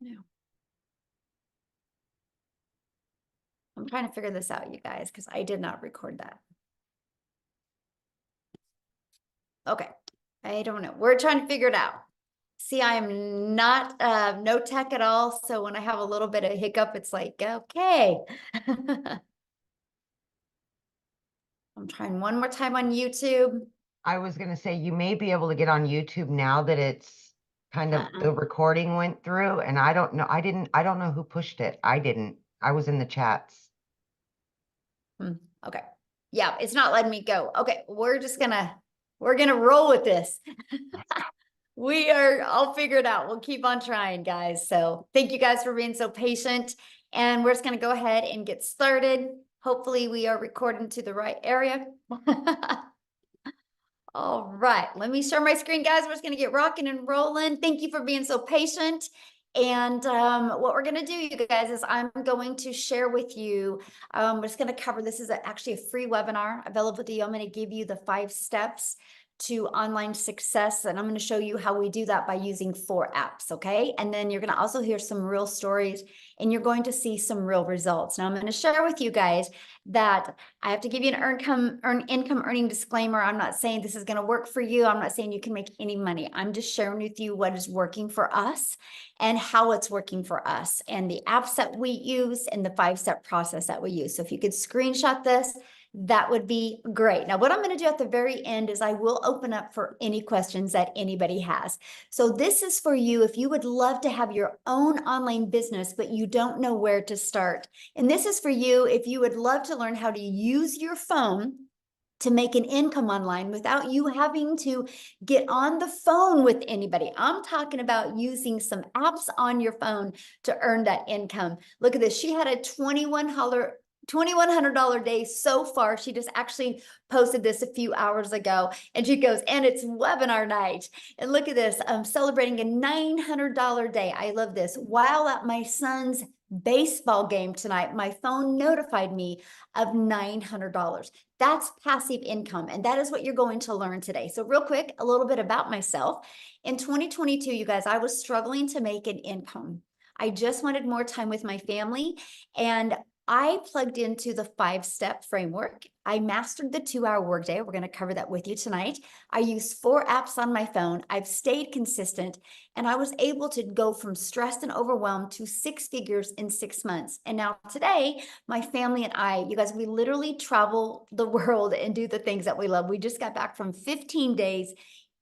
No. I'm trying to figure this out, you guys, because I did not record that. Okay. I don't know. We're trying to figure it out. See, I am not no tech at all. So when I have a little bit of hiccup, it's like, okay. I'm trying one more time on YouTube. I was going to say, you may be able to get on YouTube now that it's kind of the recording went through. And I don't know. I don't know who pushed it. I didn't. I was in the chats. Okay. Yeah, it's not letting me go. Okay, we're gonna roll with this. I'll figure it out. We'll keep on trying, guys. So thank you guys for being so patient. And we're just gonna go ahead and get started. Hopefully we are recording to the right area. All right, let me share my screen, guys. We're just gonna get rocking and rolling. Thank you for being so patient. And what we're gonna do, you guys, is I'm going to share with you, we're just gonna cover, this is actually a free webinar available to you. I'm gonna give you the 5 steps to online success. And I'm gonna show you how we do that by using 4 apps, okay? And then you're gonna also hear some real stories and you're going to see some real results. Now I'm gonna share with you guys that I have to give you an income earning disclaimer. I'm not saying this is going to work for you. I'm not saying you can make any money. I'm just sharing with you what is working for us and how it's working for us and the apps that we use and the 5-step process that we use. So if you could screenshot this, that would be great. Now, what I'm going to do at the very end is I will open up for any questions that anybody has. So this is for you if you would love to have your own online business, but you don't know where to start. And this is for you if you would love to learn how to use your phone to make an income online without you having to get on the phone with anybody. I'm talking about using some apps on your phone to earn that income. Look at this. She had a $2,100 day so far. She just actually posted this a few hours ago and she goes, and it's webinar night. And look at this, I'm celebrating a $900 day. I love this. While at my son's baseball game tonight, my phone notified me of $900. That's passive income. And that is what you're going to learn today. So real quick, a little bit about myself. In 2022, you guys, I was struggling to make an income. I just wanted more time with my family and I plugged into the 5-step framework. I mastered the 2-hour workday. We're going to cover that with you tonight. I use 4 apps on my phone. I've stayed consistent and I was able to go from stressed and overwhelmed to 6 figures in 6 months. And now today, my family and I, you guys, we literally travel the world and do the things that we love. We just got back from 15 days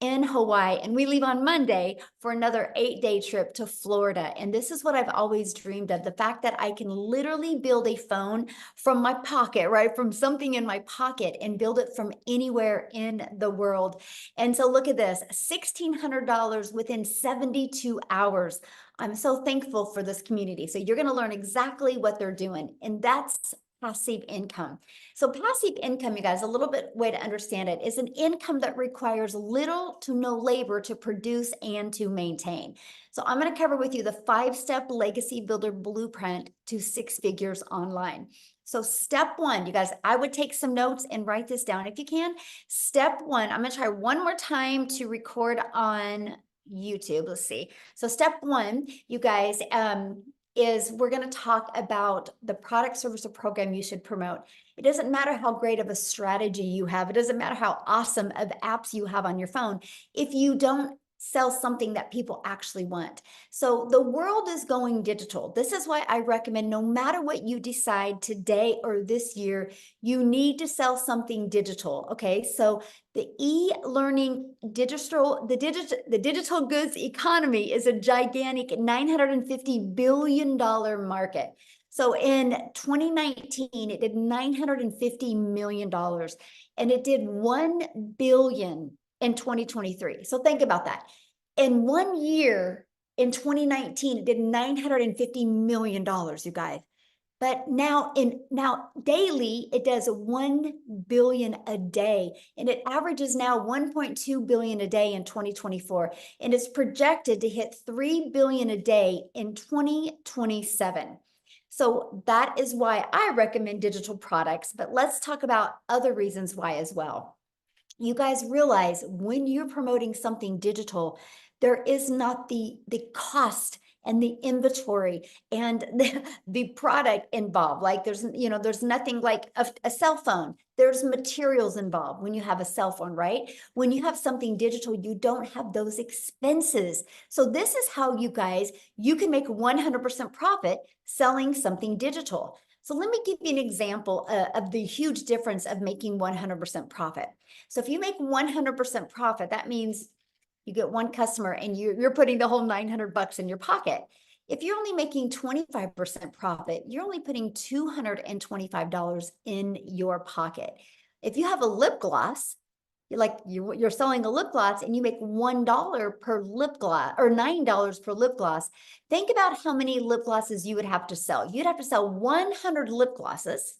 in Hawaii and we leave on Monday for another 8-day trip to Florida. And this is what I've always dreamed of, the fact that I can literally build a phone from my pocket, right? From something in my pocket and build it from anywhere in the world. And so look at this, $1,600 within 72 hours. I'm so thankful for this community. So you're going to learn exactly what they're doing. And that's passive income. So passive income, you guys, a little bit way to understand it is an income that requires little to no labor to produce and to maintain. So I'm going to cover with you the 5-step legacy builder blueprint to 6 figures online. So step 1, you guys, I would take some notes and write this down if you can. Step 1, I'm going to try one more time to record on YouTube. Let's see. So step 1, you guys, is we're going to talk about the product, service, or program you should promote. It doesn't matter how great of a strategy you have. It doesn't matter how awesome of apps you have on your phone. If you don't sell something that people actually want. So the world is going digital. This is why I recommend no matter what you decide today or this year, you need to sell something digital. Okay. So the e-learning the digital goods economy is a gigantic $950 billion market. So in 2019, it did $950 million and it did 1 billion in 2023. So think about that. In 1 year, in 2019, it did $950 million, you guys. But now daily, it does 1 billion a day. And it averages now 1.2 billion a day in 2024. And it's projected to hit 3 billion a day in 2027. So that is why I recommend digital products. But let's talk about other reasons why as well. You guys realize when you're promoting something digital, there is not the cost and the inventory and the product involved. Like there's nothing like a cell phone. There's materials involved when you have a cell phone, right? When you have something digital, you don't have those expenses. So this is how you can make 100% profit selling something digital. So let me give you an example of the huge difference of making 100% profit. So if you make 100% profit, that means you get one customer and you're putting the whole 900 bucks in your pocket. If you're only making 25% profit, you're only putting $225 in your pocket. If you have a lip gloss, you're selling a lip gloss and you make $1 per lip gloss or $9 per lip gloss. Think about how many lip glosses you would have to sell. You'd have to sell 100 lip glosses.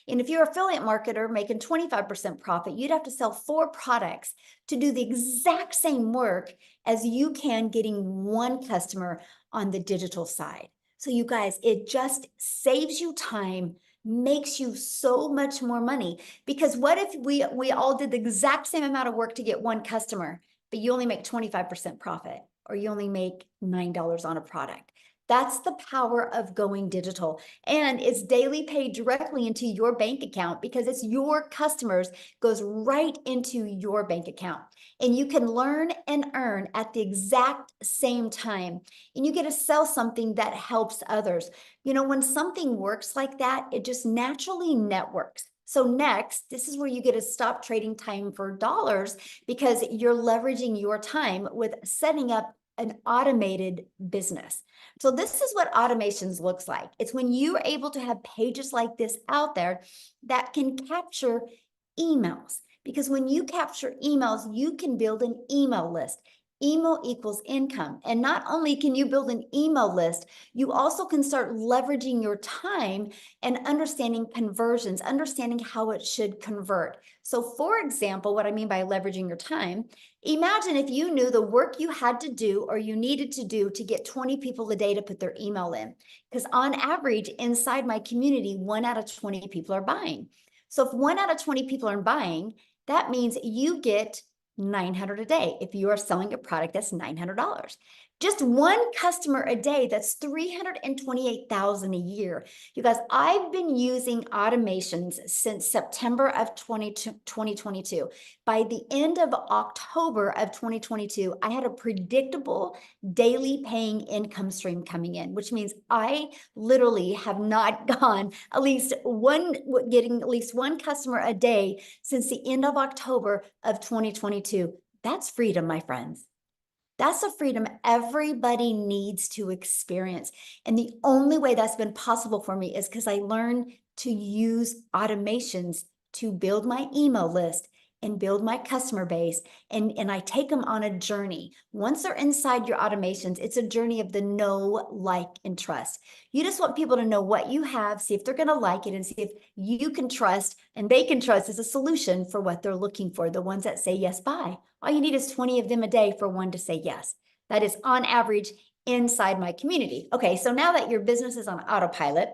And if you're an affiliate marketer making 25% profit, you'd have to sell 4 products to do the exact same work as you can getting one customer on the digital side. So you guys, it just saves you time, makes you so much more money. Because what if we all did the exact same amount of work to get one customer, but you only make 25% profit, or you only make $9 on a product? That's the power of going digital. And it's daily paid directly into your bank account because it's your customers, goes right into your bank account. And you can learn and earn at the exact same time. And you get to sell something that helps others. When something works like that, it just naturally networks. So next, this is where you get to stop trading time for dollars because you're leveraging your time with setting up an automated business. So this is what automations looks like. It's when you're able to have pages like this out there that can capture emails. Because when you capture emails, you can build an email list. Email equals income. And not only can you build an email list, you also can start leveraging your time and understanding conversions, understanding how it should convert. So for example, what I mean by leveraging your time, imagine if you knew the work you had to do or you needed to do to get 20 people a day to put their email in. Because on average, inside my community, 1 out of 20 people are buying. So if 1 out of 20 people are buying, that means you get 900 a day. If you are selling a product, that's $900. Just one customer a day, that's 328,000 a year. You guys, I've been using automations since September of 2022. By the end of October of 2022, I had a predictable daily paying income stream coming in, which means I literally have not gone getting at least one customer a day since the end of October of 2022. That's freedom, my friends. That's a freedom everybody needs to experience. And the only way that's been possible for me is because I learned to use automations to build my email list and build my customer base. And I take them on a journey. Once they're inside your automations, it's a journey of the know, like, and trust. You just want people to know what you have, see if they're going to like it, and see if you can trust and they can trust as a solution for what they're looking for, the ones that say yes, buy. All you need is 20 of them a day for one to say yes. That is on average inside my community. Okay, so now that your business is on autopilot,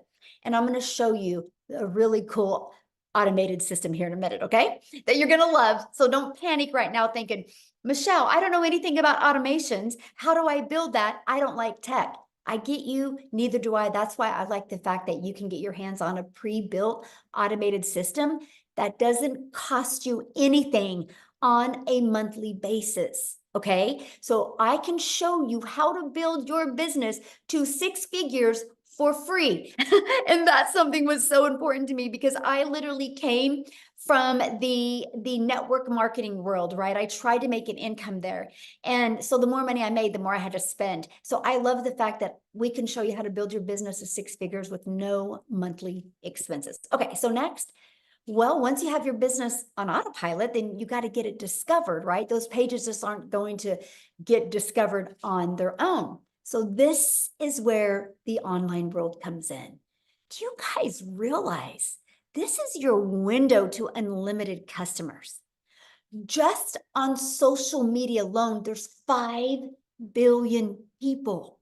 and I'm going to show you a really cool automated system here in a minute, okay? That you're going to love. So don't panic right now thinking, Michelle, I don't know anything about automations. How do I build that? I don't like tech. I get you, neither do I. That's why I like the fact that you can get your hands on a pre-built automated system that doesn't cost you anything on a monthly basis. Okay, so I can show you how to build your business to 6 figures for free. And that's something was so important to me because I literally came from the network marketing world, right? I tried to make an income there. And so the more money I made, the more I had to spend. So I love the fact that we can show you how to build your business to 6 figures with no monthly expenses. Okay, so next, well, once you have your business on autopilot, then you got to get it discovered, right? Those pages just aren't going to get discovered on their own. So this is where the online world comes in. Do you guys realize this is your window to unlimited customers? Just on social media alone, there's 5 billion people.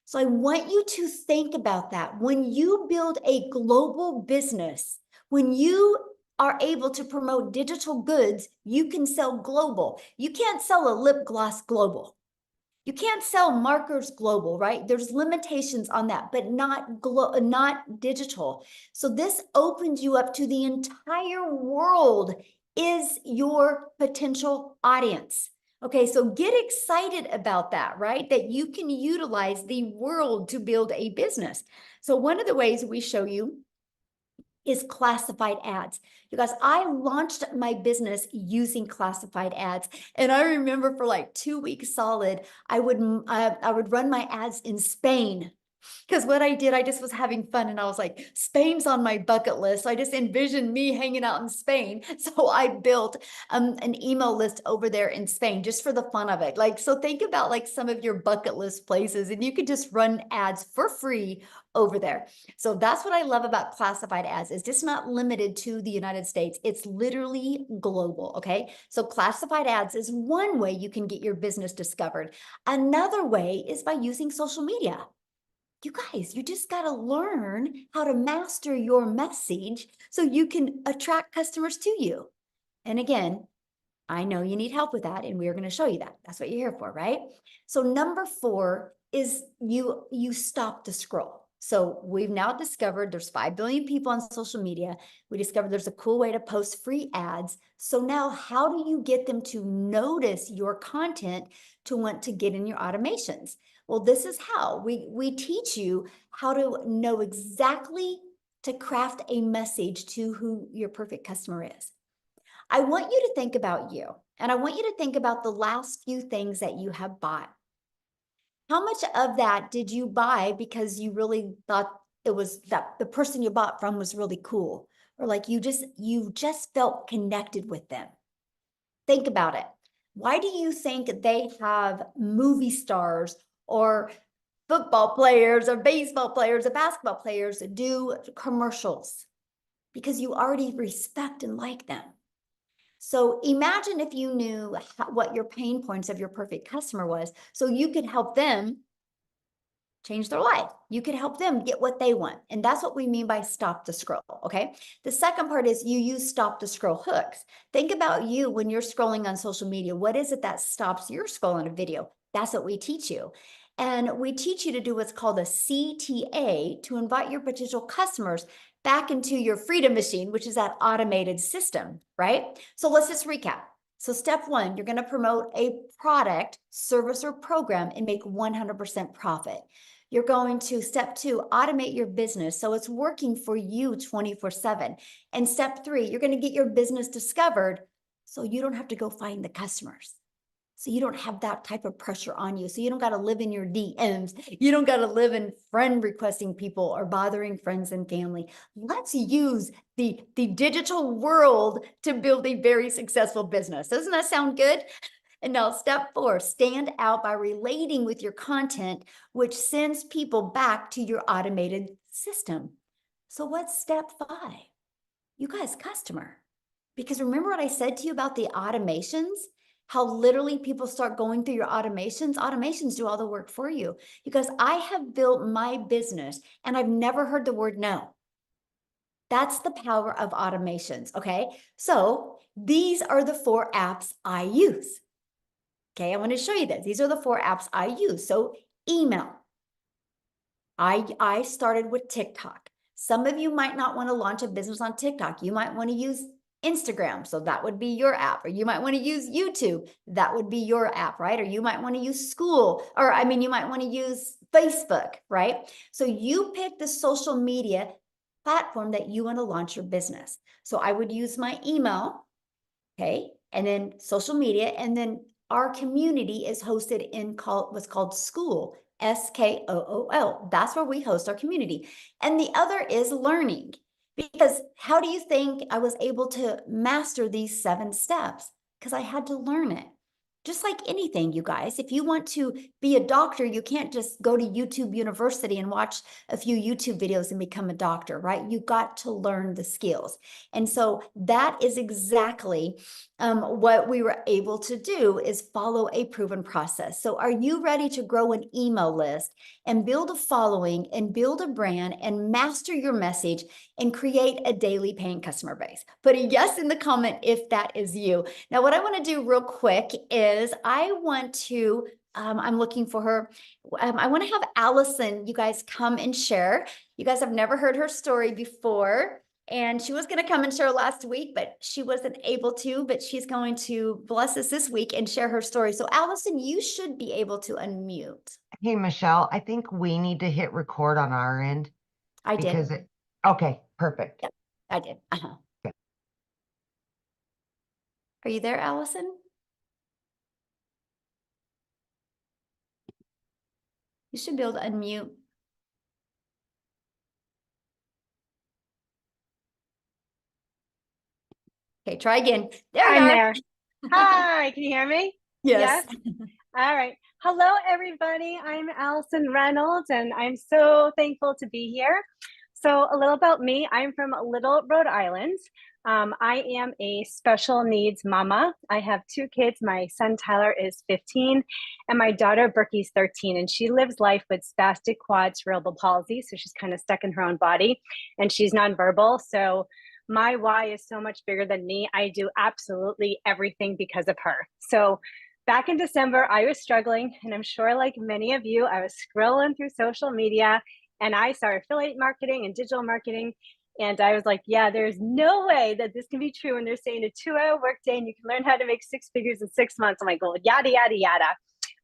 So I want you to think about that. When you build a global business, when you are able to promote digital goods, you can sell global. You can't sell a lip gloss global. You can't sell markers global, right? There's limitations on that, but not digital. So this opens you up to the entire world is your potential audience. Okay, so get excited about that, right? That you can utilize the world to build a business. So one of the ways we show you is classified ads. You guys, I launched my business using classified ads. And I remember for like 2 weeks solid, I would run my ads in Spain. Because what I did, I just was having fun and I was like, Spain's on my bucket list. So I just envisioned me hanging out in Spain. So I built an email list over there in Spain just for the fun of it. Like, so think about like some of your bucket list places and you could just run ads for free over there. So that's what I love about classified ads. It's just not limited to the United States. It's literally global, okay? So classified ads is one way you can get your business discovered. Another way is by using social media. You guys, you just got to learn how to master your message so you can attract customers to you. And again, I know you need help with that, and we're going to show you that. That's what you're here for, right? So number 4 is you stop the scroll. So we've now discovered there's 5 billion people on social media. We discovered there's a cool way to post free ads. So now how do you get them to notice your content to want to get in your automations? Well, this is how we teach you how to know exactly to craft a message to who your perfect customer is. I want you to think about you, and I want you to think about the last few things that you have bought. How much of that did you buy because you really thought it was that the person you bought from was really cool, or like you just felt connected with them? Think about it. Why do you think they have movie stars or football players or baseball players or basketball players do commercials? Because you already respect and like them. So imagine if you knew what your pain points of your perfect customer was, so you could help them change their life. You could help them get what they want. And that's what we mean by stop the scroll, okay? The second part is you use stop the scroll hooks. Think about you when you're scrolling on social media. What is it that stops your scroll on a video? That's what we teach you. And we teach you to do what's called a CTA to invite your potential customers back into your freedom machine, which is that automated system, right? So let's just recap. So step 1, you're going to promote a product, service, or program and make 100% profit. You're going to step 2, automate your business so it's working for you 24/7. And step 3, you're going to get your business discovered so you don't have to go find the customers. So you don't have that type of pressure on you. So you don't got to live in your DMs. You don't got to live in friend requesting people or bothering friends and family. Let's use the digital world to build a very successful business. Doesn't that sound good? And now step 4, stand out by relating with your content, which sends people back to your automated system. So what's step 5? You guys, customer. Because remember what I said to you about the automations? How literally people start going through your automations. Automations do all the work for you. Because I have built my business and I've never heard the word no. That's the power of automations, okay? So these are the 4 apps I use. Okay, I want to show you this. These are the 4 apps I use. So email. I started with TikTok. Some of you might not want to launch a business on TikTok. You might want to use Instagram. So that would be your app. Or you might want to use YouTube. That would be your app, right? Or you might want to use school. Or I mean, you might want to use Facebook, right? So you pick the social media platform that you want to launch your business. So I would use my email, okay? And then social media, and then our community is hosted in what's called School, SKOOL. That's where we host our community. And the other is learning. Because how do you think I was able to master these 7 steps? Because I had to learn it. Just like anything, you guys, if you want to be a doctor, you can't just go to YouTube University and watch a few YouTube videos and become a doctor, right? You got to learn the skills. And so that is exactly what we were able to do is follow a proven process. So are you ready to grow an email list and build a following and build a brand and master your message and create a daily paying customer base? Put a yes in the comment if that is you. Now, what I want to do real quick is I want to I'm looking for her. I want to have Allison, you guys come and share. You guys have never heard her story before. And she was going to come and share last week, but she wasn't able to, but she's going to bless us this week and share her story. So Allison, you should be able to unmute. Hey, Michelle, I think we need to hit record on our end I because did. okay, perfect. Yep, I did. Okay. Are you there, Allison? You should be able to unmute. Okay, try again. There you I'm are. there. Hi, can you hear me? Yes. All right. Hello, everybody. I'm Allison Reynolds, and I'm so thankful to be here. So, a little about me. I'm from Little, Rhode Island. I am a special needs mama. I have 2 kids. My son Tyler is 15, and my daughter Berkey's 13, and she lives life with spastic quad cerebral palsy. So she's kind of stuck in her own body, and she's nonverbal. So my why is so much bigger than me. I do absolutely everything because of her. So back in December, I was struggling, and I'm sure like many of you, I was scrolling through social media and I saw affiliate marketing and digital marketing. And I was like, yeah, there's no way that this can be true. And they're saying a 2-hour workday and you can learn how to make 6 figures in 6 months. I'm like, well, yada, yada, yada.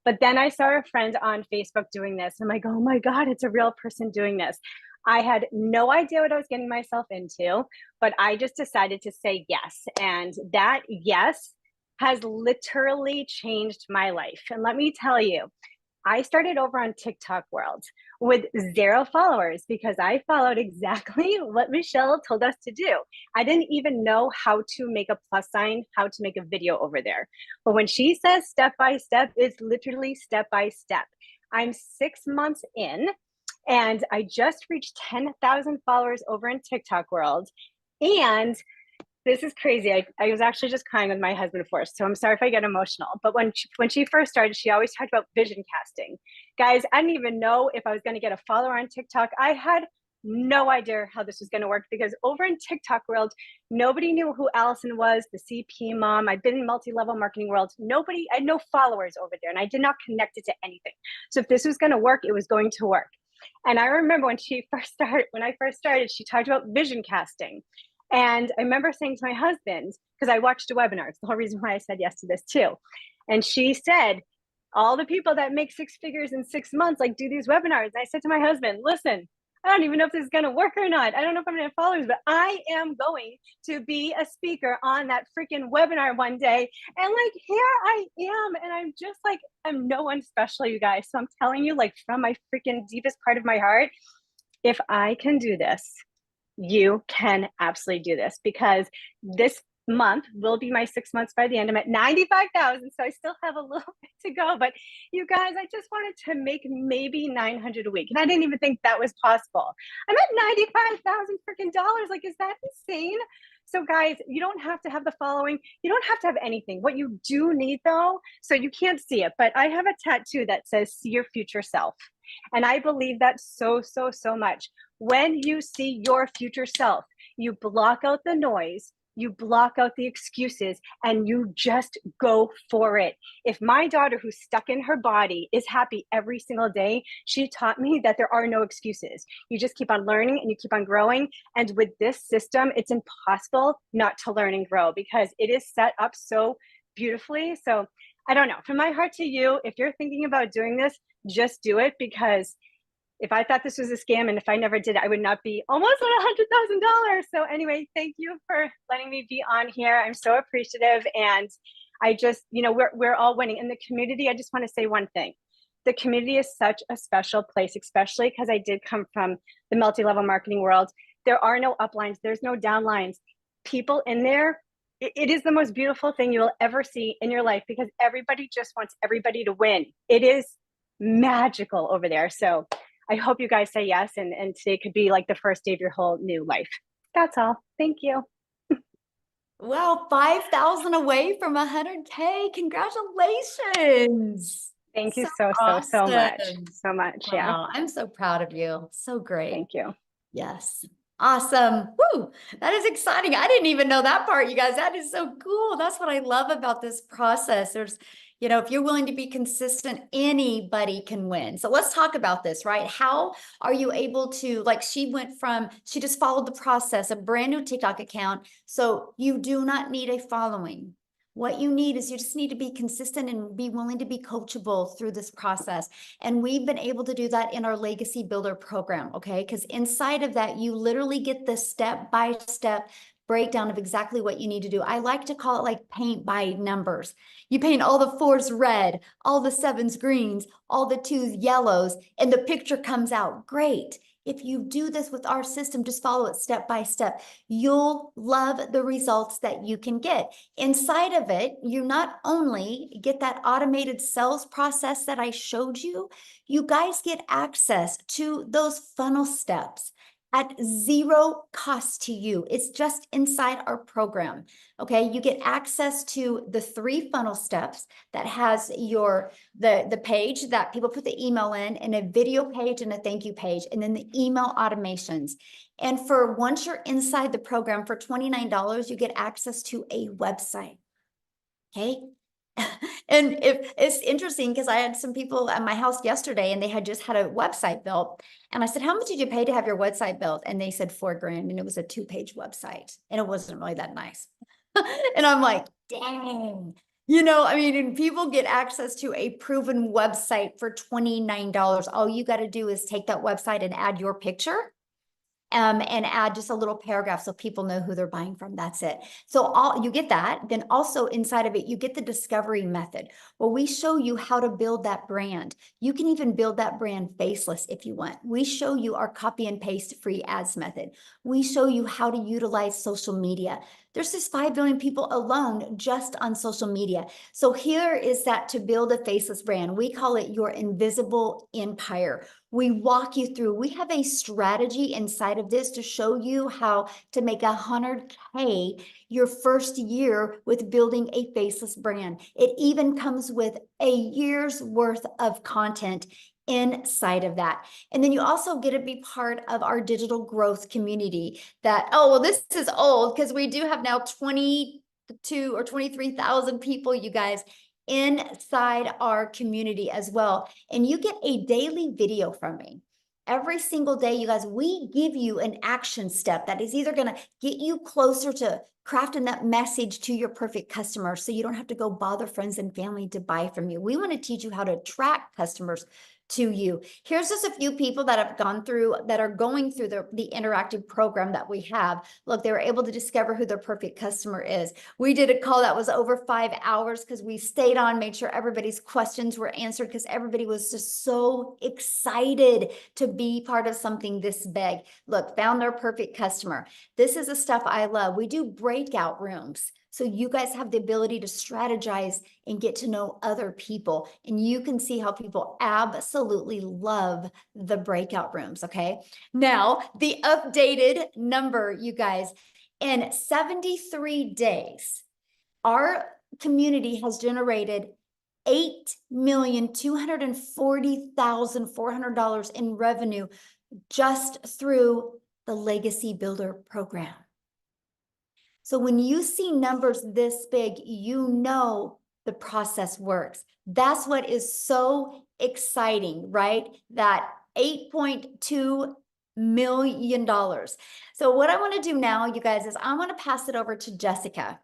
But then I saw a friend on Facebook doing this. I'm like, oh my God, it's a real person doing this. I had no idea what I was getting myself into, but I just decided to say yes. And that yes has literally changed my life. And let me tell you, I started over on TikTok World with 0 followers because I followed exactly what Michelle told us to do. I didn't even know how to make a plus sign, how to make a video over there. But when she says step by step, it's literally step by step. I'm 6 months in and I just reached 10,000 followers over in TikTok World. And this is crazy. I was actually just crying with my husband first, so I'm sorry if I get emotional. But when she first started, she always talked about vision casting. Guys, I didn't even know if I was going to get a follower on TikTok. I had no idea how this was going to work because over in TikTok world, nobody knew who Allison was, the CP mom. I've been in multi-level marketing world. I had no followers over there, and I did not connect it to anything. So if this was going to work, it was going to work. And I remember when I first started, she talked about vision casting. And I remember saying to my husband, because I watched a webinar, it's the whole reason why I said yes to this too. And she said, all the people that make 6 figures in 6 months, like do these webinars. And I said to my husband, listen, I don't even know if this is going to work or not. I don't know if I'm going to have followers, but I am going to be a speaker on that freaking webinar one day. And like, here I am. And I'm just like, I'm no one special, you guys. So I'm telling you, like, from my freaking deepest part of my heart, if I can do this, you can absolutely do this, because this month will be my 6 months by the end. I'm at 95,000, so I still have a little bit to go. But you guys, I just wanted to make maybe 900 a week, and I didn't even think that was possible. I'm at 95,000 freaking dollars. Like, is that insane? So guys, you don't have to have the following. You don't have to have anything. What you do need though, so you can't see it, but I have a tattoo that says, see your future self. And I believe that so, so, so much. When you see your future self, you block out the noise, you block out the excuses, and you just go for it. If my daughter, who's stuck in her body, is happy every single day, she taught me that there are no excuses. You just keep on learning and you keep on growing. And with this system, it's impossible not to learn and grow because it is set up so beautifully. So I don't know, from my heart to you, if you're thinking about doing this, just do it, because if I thought this was a scam and if I never did it, I would not be almost at $100,000. So anyway, thank you for letting me be on here. I'm so appreciative. And I just, we're all winning. In the community, I just want to say one thing. The community is such a special place, especially because I did come from the multi-level marketing world. There are no uplines. There's no downlines. People in there, it is the most beautiful thing you will ever see in your life, because everybody just wants everybody to win. It is magical over there. So I hope you guys say yes, and today could be like the first day of your whole new life. That's all. Thank you. Wow, 5,000 away from 100K. Congratulations. Thank you so awesome. much. So much. Wow, Yeah. I'm so proud of you. So great. Thank you. Yes. Awesome. Woo. That is exciting. I didn't even know that part, you guys. That is so cool. That's what I love about this process. You know, if you're willing to be consistent, anybody can win. So let's talk about this, right? How are you able to, like, she just followed the process, a brand new TikTok account. So you do not need a following. What you need is you just need to be consistent and be willing to be coachable through this process. And we've been able to do that in our Legacy Builder program, okay? Because inside of that, you literally get the step-by-step breakdown of exactly what you need to do. I like to call it like paint by numbers. You paint all the 4s red, all the 7s greens, all the 2s yellows, and the picture comes out great. If you do this with our system, just follow it step by step, you'll love the results that you can get. Inside of it, you not only get that automated sales process that I showed you, you guys get access to those funnel steps at zero cost to you. It's just inside our program. Okay, you get access to the 3 funnel steps that has the page that people put the email in, and a video page and a thank you page, and then the email automations. And for once you're inside the program for $29, you get access to a website. Okay. And if it's interesting because I had some people at my house yesterday and they had just had a website built. And I said, how much did you pay to have your website built? And they said $4,000, and it was a 2-page website and it wasn't really that nice. And I'm like, dang, you know, I mean, and people get access to a proven website for $29. All you got to do is take that website and add your picture. And add just a little paragraph so people know who they're buying from. That's it. So you get that. Then also inside of it, you get the discovery method. Well, we show you how to build that brand. You can even build that brand faceless if you want. We show you our copy and paste free ads method. We show you how to utilize social media. There's just 5 billion people alone just on social media. So here is that to build a faceless brand. We call it your invisible empire. We walk you through, we have a strategy inside of this to show you how to make 100K your first year with building a faceless brand. It even comes with a year's worth of content inside of that. And then you also get to be part of our digital growth community that, oh, well, this is old because we do have now 22 or 23,000 people, you guys, inside our community as well. And you get a daily video from me. Every single day, you guys, we give you an action step that is either going to get you closer to crafting that message to your perfect customer so you don't have to go bother friends and family to buy from you. We want to teach you how to attract customers to you. Here's just a few people that have gone through, that are going through the interactive program that we have. Look, they were able to discover who their perfect customer is. We did a call that was over 5 hours because we stayed on, made sure everybody's questions were answered because everybody was just so excited to be part of something this big. Look, found their perfect customer. This is the stuff I love. We do breakout rooms. So you guys have the ability to strategize and get to know other people. And you can see how people absolutely love the breakout rooms, okay? Now, the updated number, you guys, in 73 days, our community has generated $8,240,400 in revenue just through the Legacy Builder program. So when you see numbers this big, you know the process works. That's what is so exciting, right? That $8.2 million. So what I want to do now, you guys, is I want to pass it over to Jessica,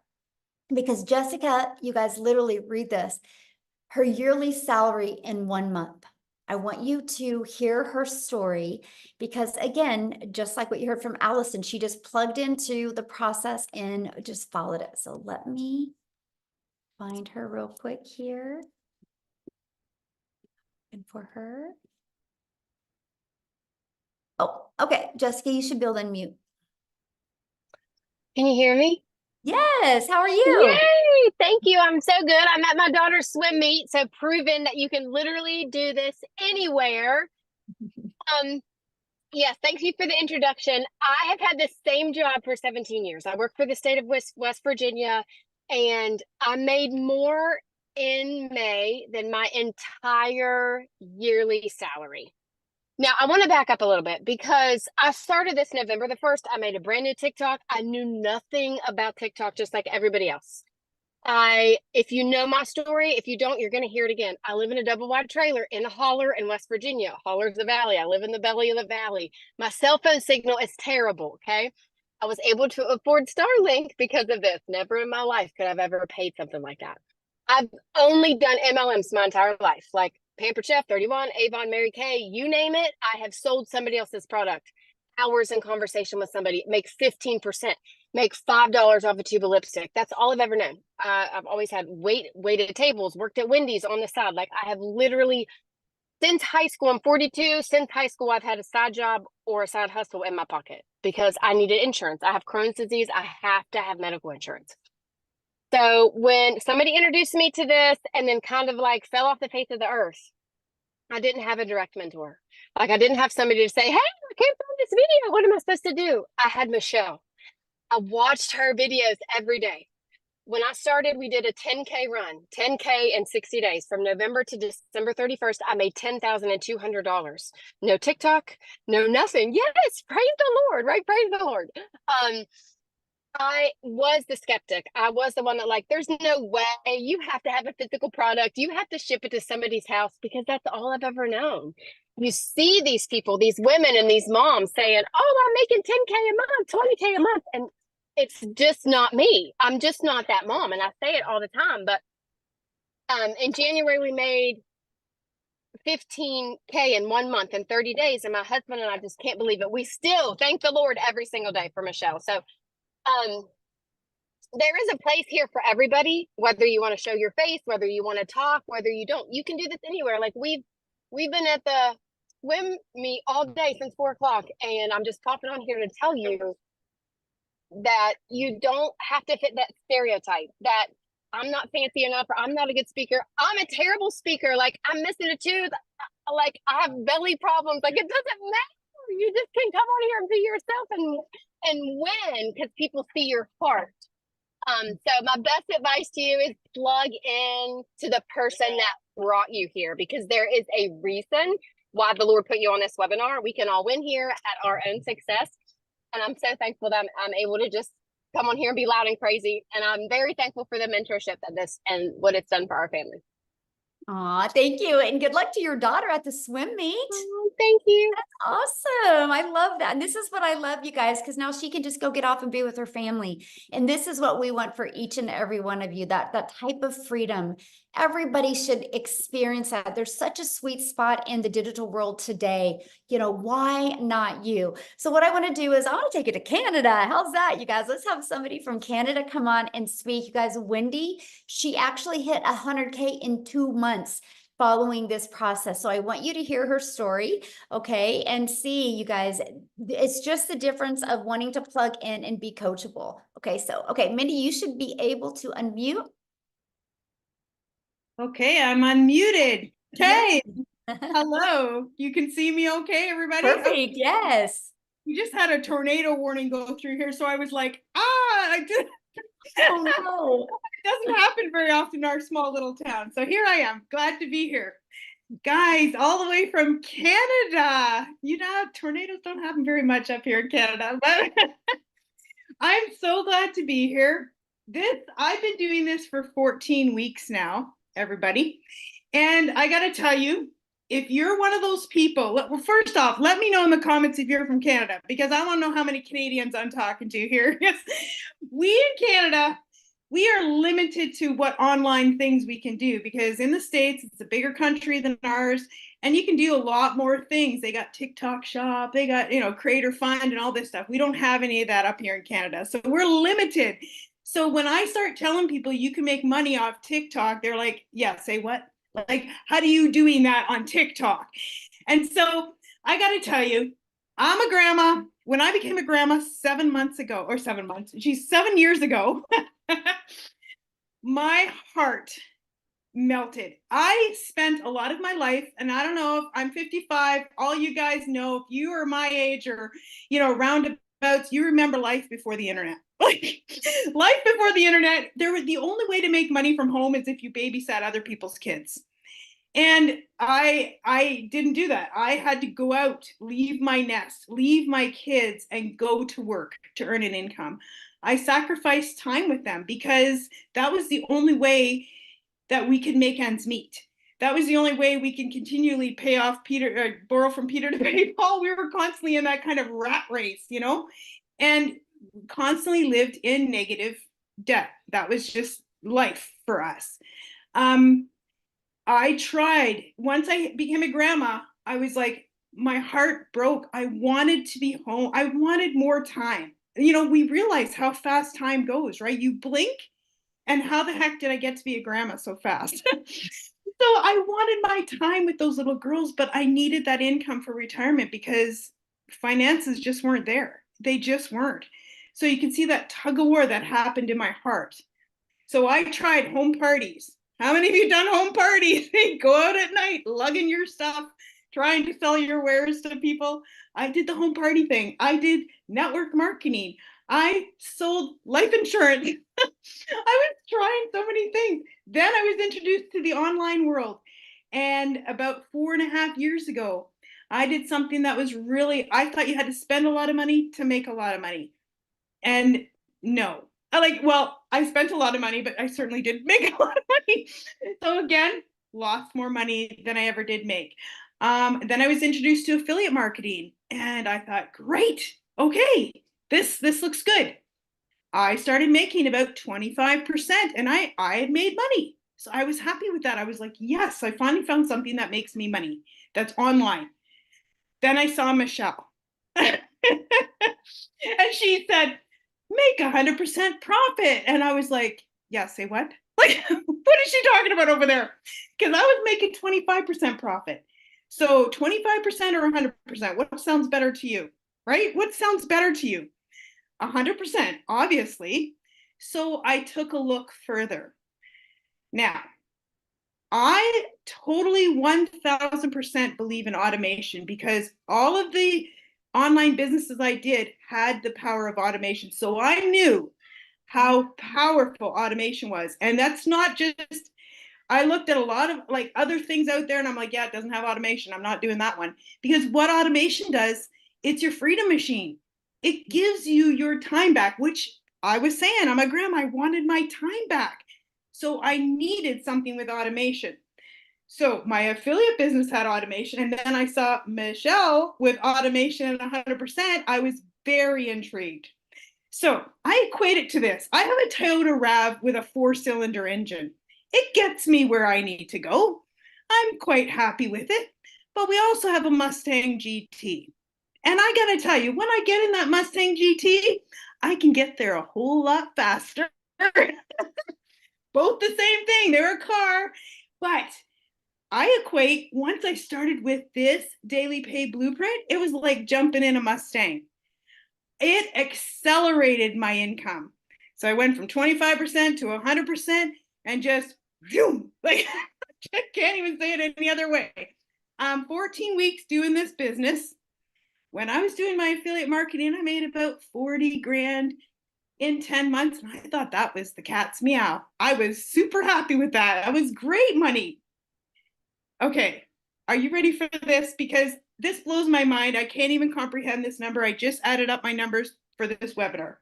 because Jessica, you guys literally read this, her yearly salary in 1 month. I want you to hear her story because, again, just like what you heard from Allison, she just plugged into the process and just followed it. So let me find her real quick here. And for her. Oh, okay. Jessica, you should build unmute. Can you hear me? Yes. How are you? Yay! Thank you. I'm so good. I'm at my daughter's swim meet, so proven that you can literally do this anywhere. Yes, thank you for the introduction. I have had the same job for 17 years. I work for the state of West Virginia, and I made more in May than my entire yearly salary. Now, I want to back up a little bit because I started this November the 1st. I made a brand new TikTok. I knew nothing about TikTok, just like everybody else. If you know my story, if you don't, you're going to hear it again. I live in a double wide trailer in a holler in West Virginia. Holler's the valley. I live in the belly of the valley. My cell phone signal is terrible. Okay. I was able to afford Starlink because of this. Never in my life could I've ever paid something like that. I've only done MLMs my entire life, like Pampered Chef, 31, Avon, Mary Kay, you name it. I have sold somebody else's product. Hours in conversation with somebody, make 15%, make $5 off a tube of lipstick. That's all I've ever known. I've always had waited tables, worked at Wendy's on the side. Like I have literally, since high school, I'm 42. Since high school, I've had a side job or a side hustle in my pocket because I needed insurance. I have Crohn's disease. I have to have medical insurance. So when somebody introduced me to this and then kind of like fell off the face of the earth, I didn't have a direct mentor. Like I didn't have somebody to say, hey, I came from this video. What am I supposed to do? I had Michelle. I watched her videos every day. When I started, we did a 10K run, 10K in 60 days. From November to December 31st, I made $10,200. No TikTok, no nothing. Yes, praise the Lord, right? Praise the Lord. I was the skeptic. I was the one that like, there's no way you have to have a physical product. You have to ship it to somebody's house because that's all I've ever known. You see these people, these women and these moms saying, oh, I'm making 10K a month, 20K a month. And it's just not me. I'm just not that mom. And I say it all the time. But in January, we made 15K in 1 month in 30 days. And my husband and I just can't believe it. We still thank the Lord every single day for Michelle. So there is a place here for everybody, whether you want to show your face, whether you want to talk, whether you don't. You can do this anywhere. Like we've been at the swim meet all day since 4 o'clock, and I'm just popping on here to tell you that you don't have to fit that stereotype that I'm not fancy enough or I'm not a good speaker. I'm a terrible speaker. Like I'm missing a tooth. Like I have belly problems. Like it doesn't matter. You just can come on here and be yourself and win because people see your heart. So my best advice to you is plug in to the person that brought you here because there is a reason why the Lord put you on this webinar. We can all win here at our own success. And I'm so thankful that I'm able to just come on here and be loud and crazy. And I'm very thankful for the mentorship that this and what it's done for our family. Aw, thank you. And good luck to your daughter at the swim meet. Oh, thank you. Awesome. I love that. And this is what I love, you guys, because now she can just go get off and be with her family. And this is what we want for each and every one of you, that type of freedom. Everybody should experience that. There's such a sweet spot in the digital world today. You know, why not you? So what I want to do is I want to take it to Canada. How's that, you guys? Let's have somebody from Canada come on and speak. You guys, Wendy, she actually hit 100K in 2 months following this process. So I want you to hear her story, okay, and see, you guys, it's just the difference of wanting to plug in and be coachable. Okay, so, okay, Mindy, you should be able to unmute. Okay, I'm unmuted. Okay. Hello. You can see me okay, everybody? Perfect, Okay. yes. We just had a tornado warning go through here, so I was like, I did. Oh no. It doesn't happen very often in our small little town. So here I am, glad to be here. Guys, all the way from Canada. You know, tornadoes don't happen very much up here in Canada, but I'm so glad to be here. I've been doing this for 14 weeks now, everybody. And I got to tell you, if you're one of those people, well, first off, let me know in the comments if you're from Canada, because I want to know how many Canadians I'm talking to here. We in Canada, we are limited to what online things we can do, because in the States, it's a bigger country than ours, and you can do a lot more things. They got TikTok Shop, they got, Creator Fund and all this stuff. We don't have any of that up here in Canada. So we're limited. So when I start telling people you can make money off TikTok, they're like, yeah, say what? Like, how do you doing that on TikTok? And so I got to tell you, I'm a grandma. When I became a grandma 7 months ago, or 7 months, 7 years ago, my heart melted. I spent a lot of my life, and I don't know if I'm 55, all you guys know, if you are my age or, roundabouts, you remember life before the internet. Like life before the internet, the only way to make money from home is if you babysat other people's kids. And I didn't do that. I had to go out, leave my nest, leave my kids, and go to work to earn an income. I sacrificed time with them because that was the only way that we could make ends meet. That was the only way we can continually pay off Peter, or borrow from Peter to pay Paul. We were constantly in that kind of rat race, you know, and constantly lived in negative debt. That was just life for us. I tried. Once I became a grandma, I was like, my heart broke. I wanted to be home. I wanted more time. You know, we realize how fast time goes, right? You blink, and how the heck did I get to be a grandma so fast? So I wanted my time with those little girls, but I needed that income for retirement because finances just weren't there. They just weren't. So you can see that tug of war that happened in my heart. So I tried home parties. How many of you done home parties? Go out at night, lugging your stuff, trying to sell your wares to people. I did the home party thing. I did network marketing. I sold life insurance. I was trying so many things. Then I was introduced to the online world. And about 4.5 years ago, I did something that was really, I thought you had to spend a lot of money to make a lot of money. And no, I spent a lot of money, but I certainly did make a lot of money. So again, lost more money than I ever did make. Then I was introduced to affiliate marketing, and I thought, great, okay, this looks good. I started making about 25%, and I had made money. So I was happy with that. I was like, yes, I finally found something that makes me money that's online. Then I saw Michelle. And she said, make 100% profit. And I was like, yeah, say what? Like, what is she talking about over there? Because I was making 25% profit. So 25% or 100%, what sounds better to you, right? What sounds better to you? 100%, obviously. So I took a look further. Now, I totally 1000% believe in automation because all of the online businesses I did had the power of automation. So I knew how powerful automation was. And that's not just, I looked at a lot of like other things out there and I'm like, yeah, it doesn't have automation. I'm not doing that one. Because what automation does, it's your freedom machine. It gives you your time back, which I was saying, I'm a grandma, I wanted my time back. So I needed something with automation. So my affiliate business had automation, and then I saw Michelle with automation at 100%. I was very intrigued. So I equate it to this. I have a Toyota RAV with a 4-cylinder engine. It gets me where I need to go. I'm quite happy with it. But we also have a Mustang GT. And I gotta tell you, when I get in that Mustang GT, I can get there a whole lot faster. Both the same thing, they're a car, but I equate, once I started with this daily pay blueprint, it was like jumping in a Mustang. It accelerated my income. So I went from 25% to 100% and just, zoom, like, I can't even say it any other way. 14 weeks doing this business. When I was doing my affiliate marketing, I made about 40 grand in 10 months. And I thought that was the cat's meow. I was super happy with that. That was great money. Okay, are you ready for this? Because this blows my mind. I can't even comprehend this number. I just added up my numbers for this webinar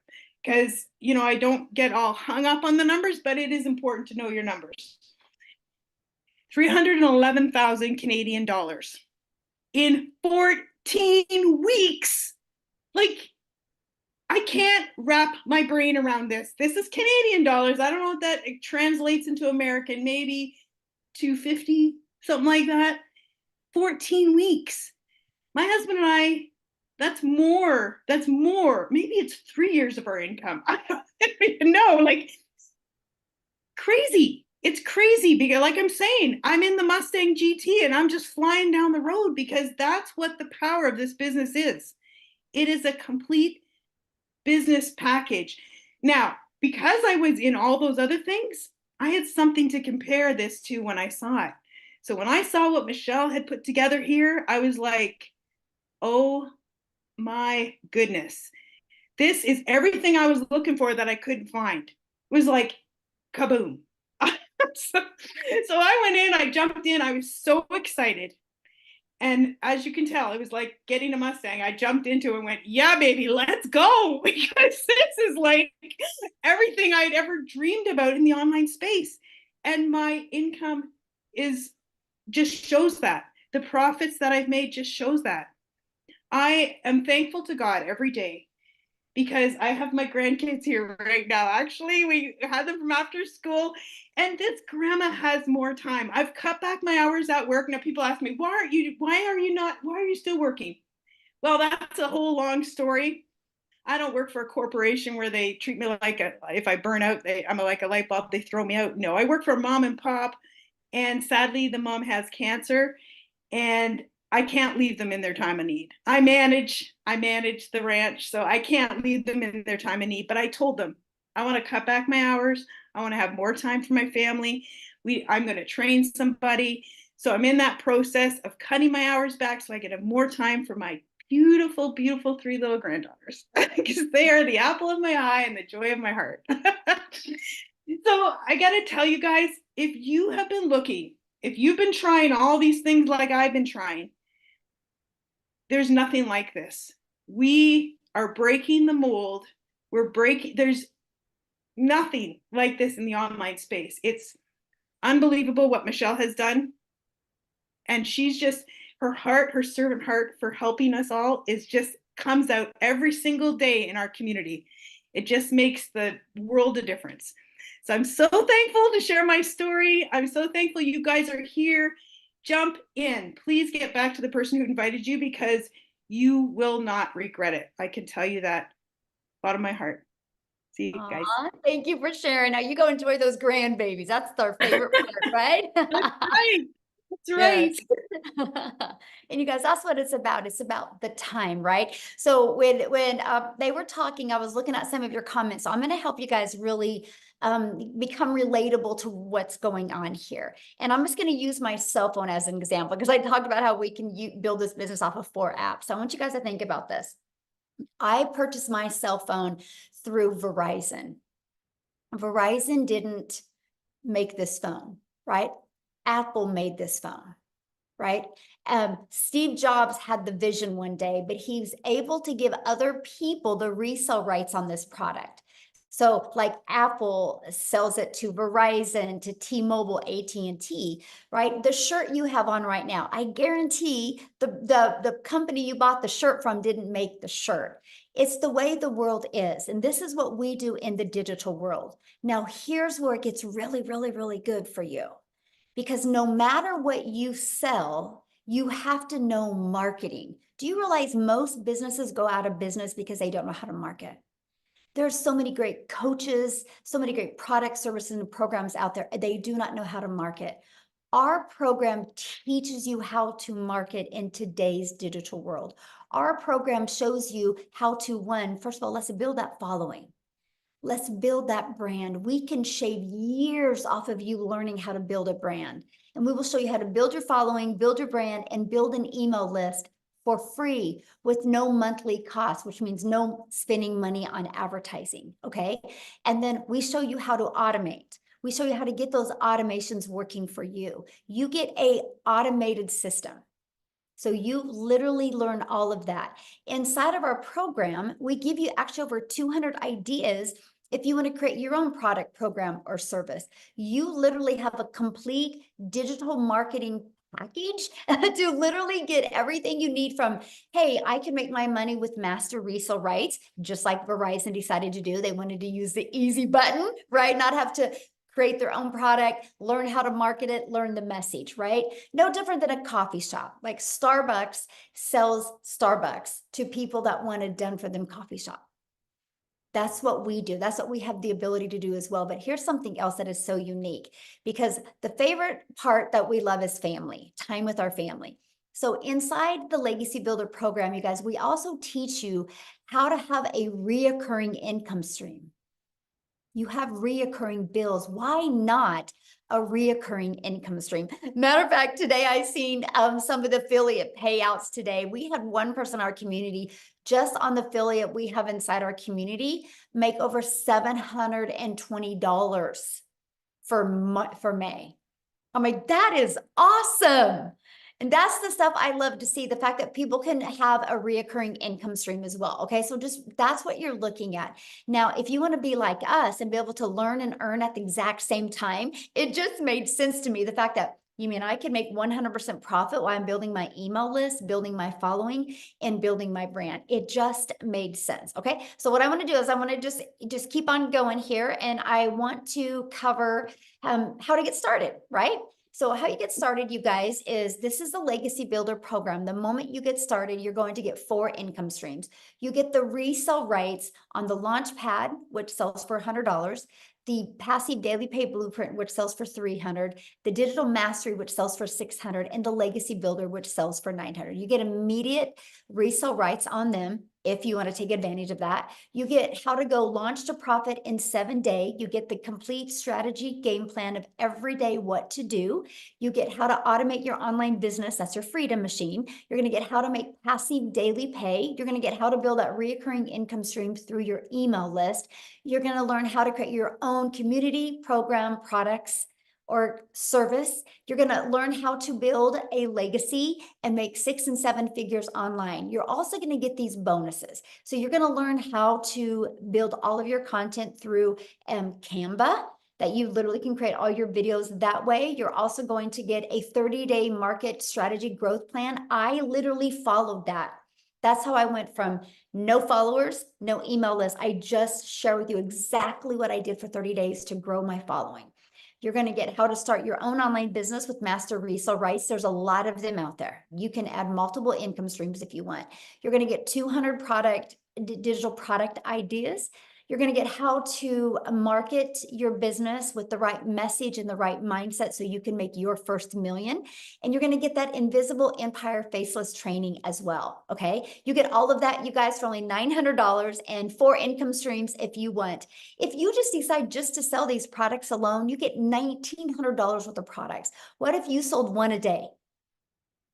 because, you know, I don't get all hung up on the numbers, but it is important to know your numbers. 311,000 Canadian dollars in 14 weeks. Like, I can't wrap my brain around this. This is Canadian dollars. I don't know what that translates into American, maybe 250, something like that. 14 weeks. My husband and I, that's more. Maybe it's 3 years of our income. I don't even know. Like, crazy. It's crazy because, like I'm saying, I'm in the Mustang GT and I'm just flying down the road because that's what the power of this business is. It is a complete business package. Now, because I was in all those other things, I had something to compare this to when I saw it. So when I saw what Michelle had put together here, I was like, oh my goodness. This is everything I was looking for that I couldn't find. It was like, kaboom. so I went in, I jumped in, I was so excited. And as you can tell, it was like getting a Mustang. I jumped into it and went, yeah, baby, let's go. Because this is like everything I'd ever dreamed about in the online space. And my income is just shows that. The profits that I've made just shows that. I am thankful to God every day because I have my grandkids here right now. Actually, we had them from after school, and this grandma has more time. I've cut back my hours at work. Now people ask me, why are you still working? Well, that's a whole long story. I don't work for a corporation where they treat me like if I burn out, I'm like a light bulb, they throw me out. No, I work for mom and pop, and sadly the mom has cancer, and I can't leave them in their time of need. I manage the ranch, so I can't leave them in their time of need. But I told them I want to cut back my hours. I want to have more time for my family. I'm going to train somebody. So I'm in that process of cutting my hours back so I can have more time for my beautiful, beautiful 3 little granddaughters because they are the apple of my eye and the joy of my heart. So I got to tell you guys, if you have been looking, if you've been trying all these things like I've been trying, there's nothing like this. We are breaking the mold. There's nothing like this in the online space. It's unbelievable what Michelle has done. And she's just, her heart, her servant heart for helping us all is just comes out every single day in our community. It just makes the world a difference. So I'm so thankful to share my story. I'm so thankful you guys are here. Jump in. Please get back to the person who invited you because you will not regret it. I can tell you that, bottom of my heart. See you guys. Thank you for sharing. Now you go enjoy those grandbabies. That's our favorite part, right? That's right. That's right. Yes. And you guys, that's what it's about. It's about the time, right? So when they were talking, I was looking at some of your comments. So I'm going to help you guys really become relatable to what's going on here. And I'm just going to use my cell phone as an example because I talked about how we can build this business off of 4 apps. So I want you guys to think about this. I purchased my cell phone through Verizon. Verizon didn't make this phone, right? Apple made this phone, right? Steve Jobs had the vision one day, but he was able to give other people the resale rights on this product. So like Apple sells it to Verizon, to T-Mobile, AT&T, right? The shirt you have on right now, I guarantee the company you bought the shirt from didn't make the shirt. It's the way the world is. And this is what we do in the digital world. Now, here's where it gets really, really, really good for you. Because no matter what you sell, you have to know marketing. Do you realize most businesses go out of business because they don't know how to market? There's so many great coaches, so many great products, services, and programs out there. They do not know how to market. Our program teaches you how to market in today's digital world. Our program shows you how to, first of all, let's build that following. Let's build that brand. We can shave years off of you learning how to build a brand. And we will show you how to build your following, build your brand, and build an email list for free with no monthly cost, which means no spending money on advertising, okay? And then we show you how to automate. We show you how to get those automations working for you. You get a automated system. So you literally learn all of that. Inside of our program, we give you actually over 200 ideas if you want to create your own product, program, or service. You literally have a complete digital marketing package to literally get everything you need from, hey, I can make my money with master resale rights, just like Verizon decided to do. They wanted to use the easy button, right? Not have to create their own product, learn how to market it, learn the message, right? No different than a coffee shop. Like Starbucks sells Starbucks to people that want a done for them coffee shop. That's what we do. That's what we have the ability to do as well. But here's something else that is so unique because the favorite part that we love is family, time with our family. So inside the Legacy Builder program, you guys, we also teach you how to have a reoccurring income stream. You have reoccurring bills. Why not a reoccurring income stream? Matter of fact, today I seen some of the affiliate payouts today. We had one person in our community, just on the affiliate we have inside our community, make over $720 for May. I'm like, that is awesome. And that's the stuff I love to see, the fact that people can have a reoccurring income stream as well. Okay. So just that's what you're looking at. Now, if you want to be like us and be able to learn and earn at the exact same time, it just made sense to me. The fact that you mean I could make 100% profit while I'm building my email list, building my following, and building my brand. It just made sense. Okay. So what I want to do is I want to just keep on going here, and I want to cover how to get started, right? So how you get started, you guys, is this is the Legacy Builder program. The moment you get started, you're going to get 4 income streams. You get the resale rights on the launch pad, which sells for $100, the passive daily pay blueprint, which sells for $300, the digital mastery, which sells for $600, and the Legacy Builder, which sells for $900. You get immediate resale rights on them if you want to take advantage of that. You get how to go launch to profit in 7 days. You get the complete strategy game plan of every day what to do. You get how to automate your online business. That's your freedom machine. You're going to get how to make passive daily pay. You're going to get how to build that recurring income stream through your email list. You're going to learn how to create your own community, program, products, or service. You're going to learn how to build a legacy and make 6 and 7 figures online. You're also going to get these bonuses. So you're going to learn how to build all of your content through Canva, that you literally can create all your videos that way. You're also going to get a 30-day market strategy growth plan. I literally followed that. That's how I went from no followers, no email list. I just share with you exactly what I did for 30 days to grow my following. You're going to get how to start your own online business with master resale rights. There's a lot of them out there. You can add multiple income streams if you want. You're going to get 200 digital product ideas. You're going to get how to market your business with the right message and the right mindset so you can make your first million. And you're going to get that invisible empire faceless training as well. Okay. You get all of that, you guys, for only $900 and 4 income streams if you want. If you just decide just to sell these products alone, you get $1,900 worth of products. What if you sold one a day?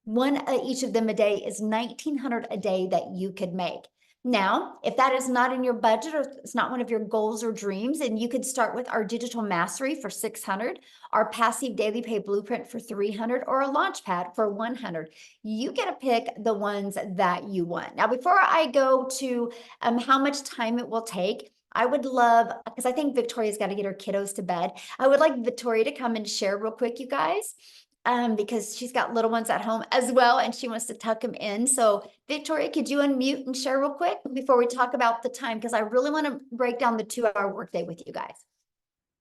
One each of them a day is $1,900 a day that you could make. Now, if that is not in your budget or it's not one of your goals or dreams, and you could start with our digital mastery for $600, our passive daily pay blueprint for $300, or a launch pad for $100. You get to pick the ones that you want. Now, before I go to how much time it will take, I would love, because I think Victoria's got to get her kiddos to bed. I would like Victoria to come and share real quick, you guys. Because she's got little ones at home as well, and she wants to tuck them in. So Victoria, could you unmute and share real quick before we talk about the time? Because I really want to break down the 2-hour workday with you guys.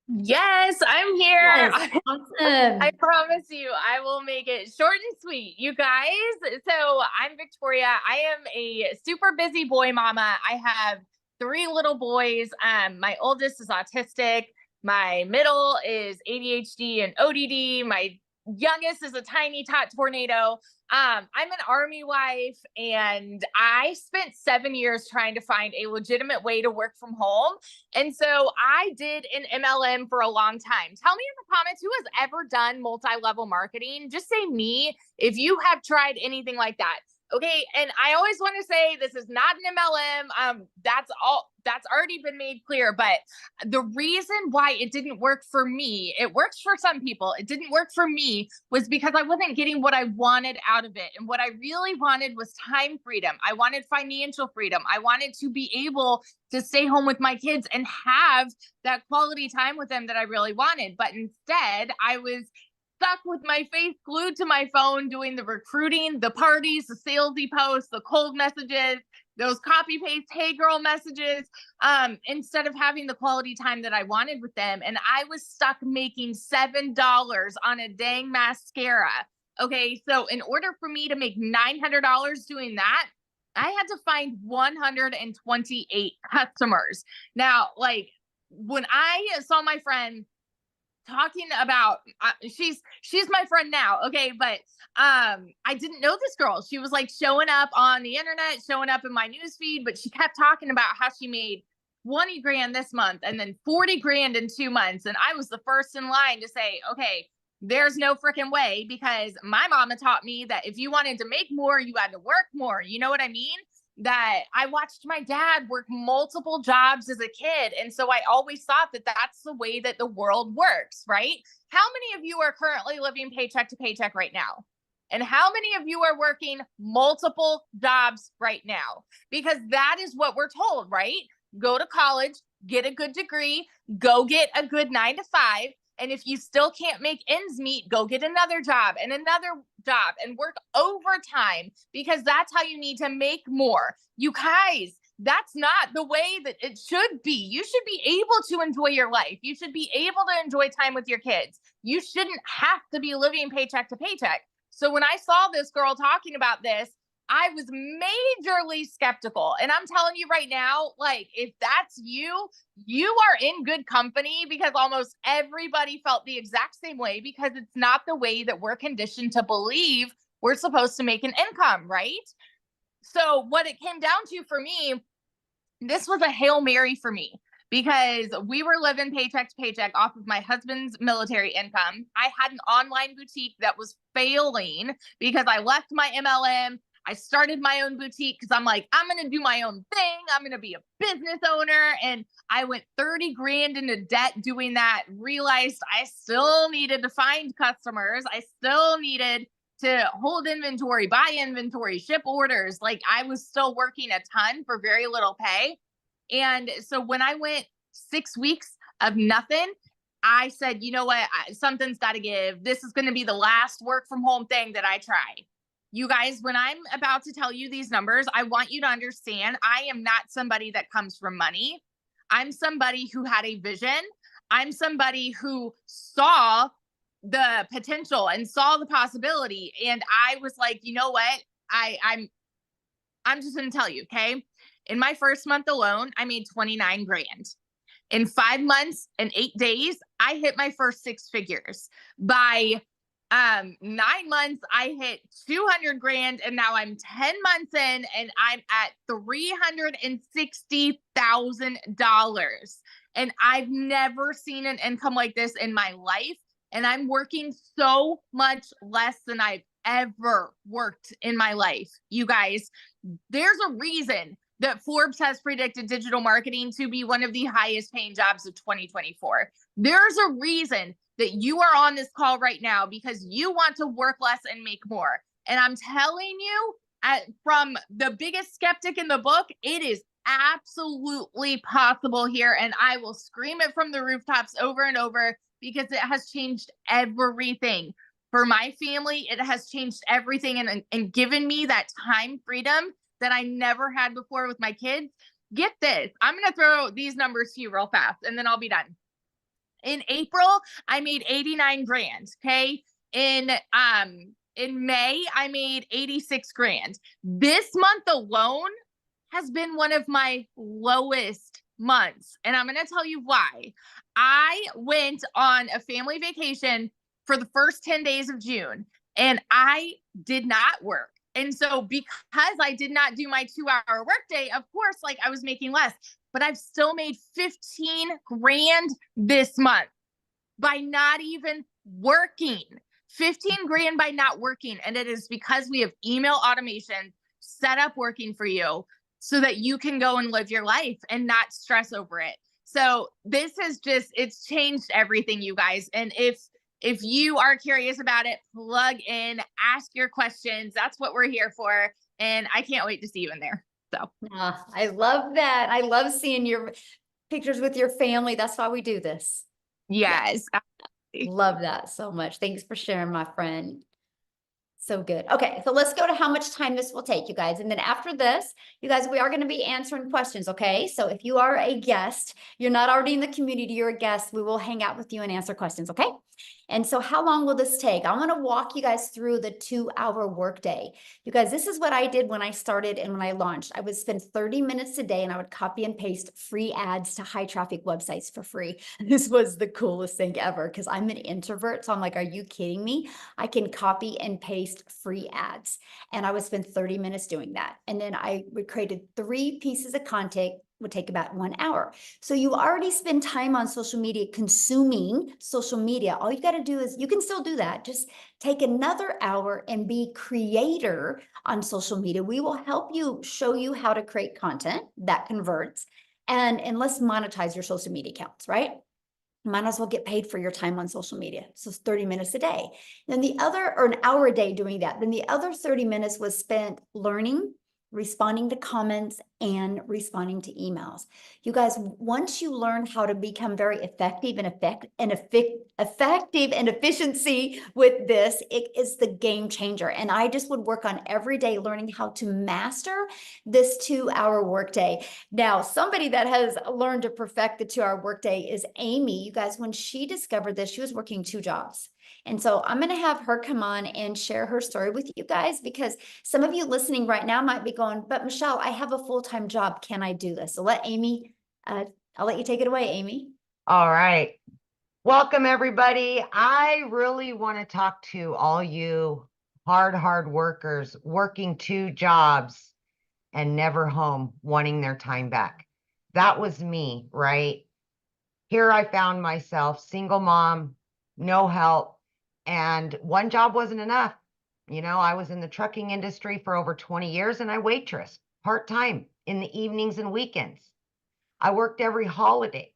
Yes, I'm here. Yes, awesome. I promise you, I will make it short and sweet, you guys. So I'm Victoria. I am a super busy boy mama. I have 3 little boys. My oldest is autistic. My middle is ADHD and ODD. My youngest is a tiny tot tornado. I'm an army wife, and I spent 7 years trying to find a legitimate way to work from home. And so I did an MLM for a long time. Tell me in the comments who has ever done multi-level marketing. Just say me if you have tried anything like that. Okay. And I always want to say this is not an MLM. That's already been made clear. But the reason why it didn't work for me, it works for some people, it didn't work for me, was because I wasn't getting what I wanted out of it. And what I really wanted was time freedom. I wanted financial freedom. I wanted to be able to stay home with my kids and have that quality time with them that I really wanted. But instead, I was stuck with my face glued to my phone, doing the recruiting, the parties, the salesy posts, the cold messages, those copy paste, hey girl messages, instead of having the quality time that I wanted with them. And I was stuck making $7 on a dang mascara. Okay. So in order for me to make $900 doing that, I had to find 128 customers. Now, like when I saw my friend talking about, she's my friend now. Okay. But, I didn't know this girl. She was like showing up on the internet, showing up in my newsfeed, but she kept talking about how she made 20 grand this month and then 40 grand in 2 months. And I was the first in line to say, okay, there's no freaking way, because my mama taught me that if you wanted to make more, you had to work more. You know what I mean? That I watched my dad work multiple jobs as a kid. And so I always thought that that's the way that the world works, right? How many of you are currently living paycheck to paycheck right now? And how many of you are working multiple jobs right now? Because that is what we're told, right? Go to college, get a good degree, go get a good 9 to 5. And if you still can't make ends meet, go get another job and work overtime, because that's how you need to make more. You guys, that's not the way that it should be. You should be able to enjoy your life. You should be able to enjoy time with your kids. You shouldn't have to be living paycheck to paycheck. So when I saw this girl talking about this, I was majorly skeptical. And I'm telling you right now, like, if that's you, you are in good company, because almost everybody felt the exact same way, because it's not the way that we're conditioned to believe we're supposed to make an income, right? So what it came down to for me, this was a Hail Mary for me, because we were living paycheck to paycheck off of my husband's military income. I had an online boutique that was failing because I left my MLM. I started my own boutique because I'm like, I'm going to do my own thing. I'm going to be a business owner. And I went 30 grand into debt doing that, realized I still needed to find customers. I still needed to hold inventory, buy inventory, ship orders. Like, I was still working a ton for very little pay. And so when I went 6 weeks of nothing, I said, you know what? Something's got to give. This is going to be the last work from home thing that I try. You guys, when I'm about to tell you these numbers, I want you to understand I am not somebody that comes from money. I'm somebody who had a vision. I'm somebody who saw the potential and saw the possibility. And I was like, you know what? I'm just going to tell you, okay? In my first month alone, I made 29 grand. In 5 months and 8 days, I hit my first 6 figures. By 9 months, I hit 200 grand, and now I'm 10 months in and I'm at $360,000. And I've never seen an income like this in my life. And I'm working so much less than I've ever worked in my life. You guys, there's a reason that Forbes has predicted digital marketing to be one of the highest paying jobs of 2024. There's a reason that you are on this call right now, because you want to work less and make more. And I'm telling you, from the biggest skeptic in the book, it is absolutely possible here. And I will scream it from the rooftops over and over, because it has changed everything. For my family, it has changed everything and given me that time freedom that I never had before with my kids. Get this. I'm going to throw these numbers to you real fast, and then I'll be done. In April, I made 89 grand. Okay. In May, I made 86 grand. This month alone has been one of my lowest months. And I'm going to tell you why. I went on a family vacation for the first 10 days of June, and I did not work. And so because I did not do my 2-hour workday, of course, like, I was making less, but I've still made 15 grand this month by not even working. 15 grand by not working. And it is because we have email automation set up working for you so that you can go and live your life and not stress over it. So this is just, it's changed everything, you guys. And if you are curious about it, plug in, ask your questions. That's what we're here for. And I can't wait to see you in there. So I love that. I love seeing your pictures with your family. That's why we do this. yes. Love that so much. Thanks for sharing, my friend. So good. Okay, so let's go to how much time this will take, you guys. And then after this, you guys, we are going to be answering questions, okay? So if you are a guest, you're not already in the community, you're a guest, we will hang out with you and answer questions, okay? And so how long will this take? I want to walk you guys through the 2-hour workday. You guys, this is what I did when I started and when I launched. I would spend 30 minutes a day and I would copy and paste free ads to high traffic websites for free. This was the coolest thing ever because I'm an introvert. So I'm like, are you kidding me? I can copy and paste free ads. And I would spend 30 minutes doing that. And then I would created 3 pieces of content, would take about 1 hour. So you already spend time on social media, consuming social media. All you got to do is, you can still do that. Just take another hour and be creator on social media. We will help you, show you how to create content that converts, and let's monetize your social media accounts, right? might as well get paid for your time on social media. So it's 30 minutes a day. Then the other, or an hour a day doing that. Then the other 30 minutes was spent learning, responding to comments, and responding to emails. You guys, once you learn how to become very effective and effective and efficiency with this, it is the game changer. And I just would work on every day learning how to master this 2-hour workday. Now, somebody that has learned to perfect the 2-hour workday is Amy. You guys, when she discovered this, she was working 2 jobs. And so I'm going to have her come on and share her story with you guys, because some of you listening right now might be going, but Michelle, I have a full-time job. Can I do this? So let Amy, I'll let you take it away, Amy. All right. Welcome, everybody. I really want to talk to all you hard workers working 2 jobs and never home, wanting their time back. That was me, right? Here I found myself, single mom, no help, and 1 job wasn't enough. You know, I was in the trucking industry for over 20 years and I waitressed part-time in the evenings and weekends. I worked every holiday.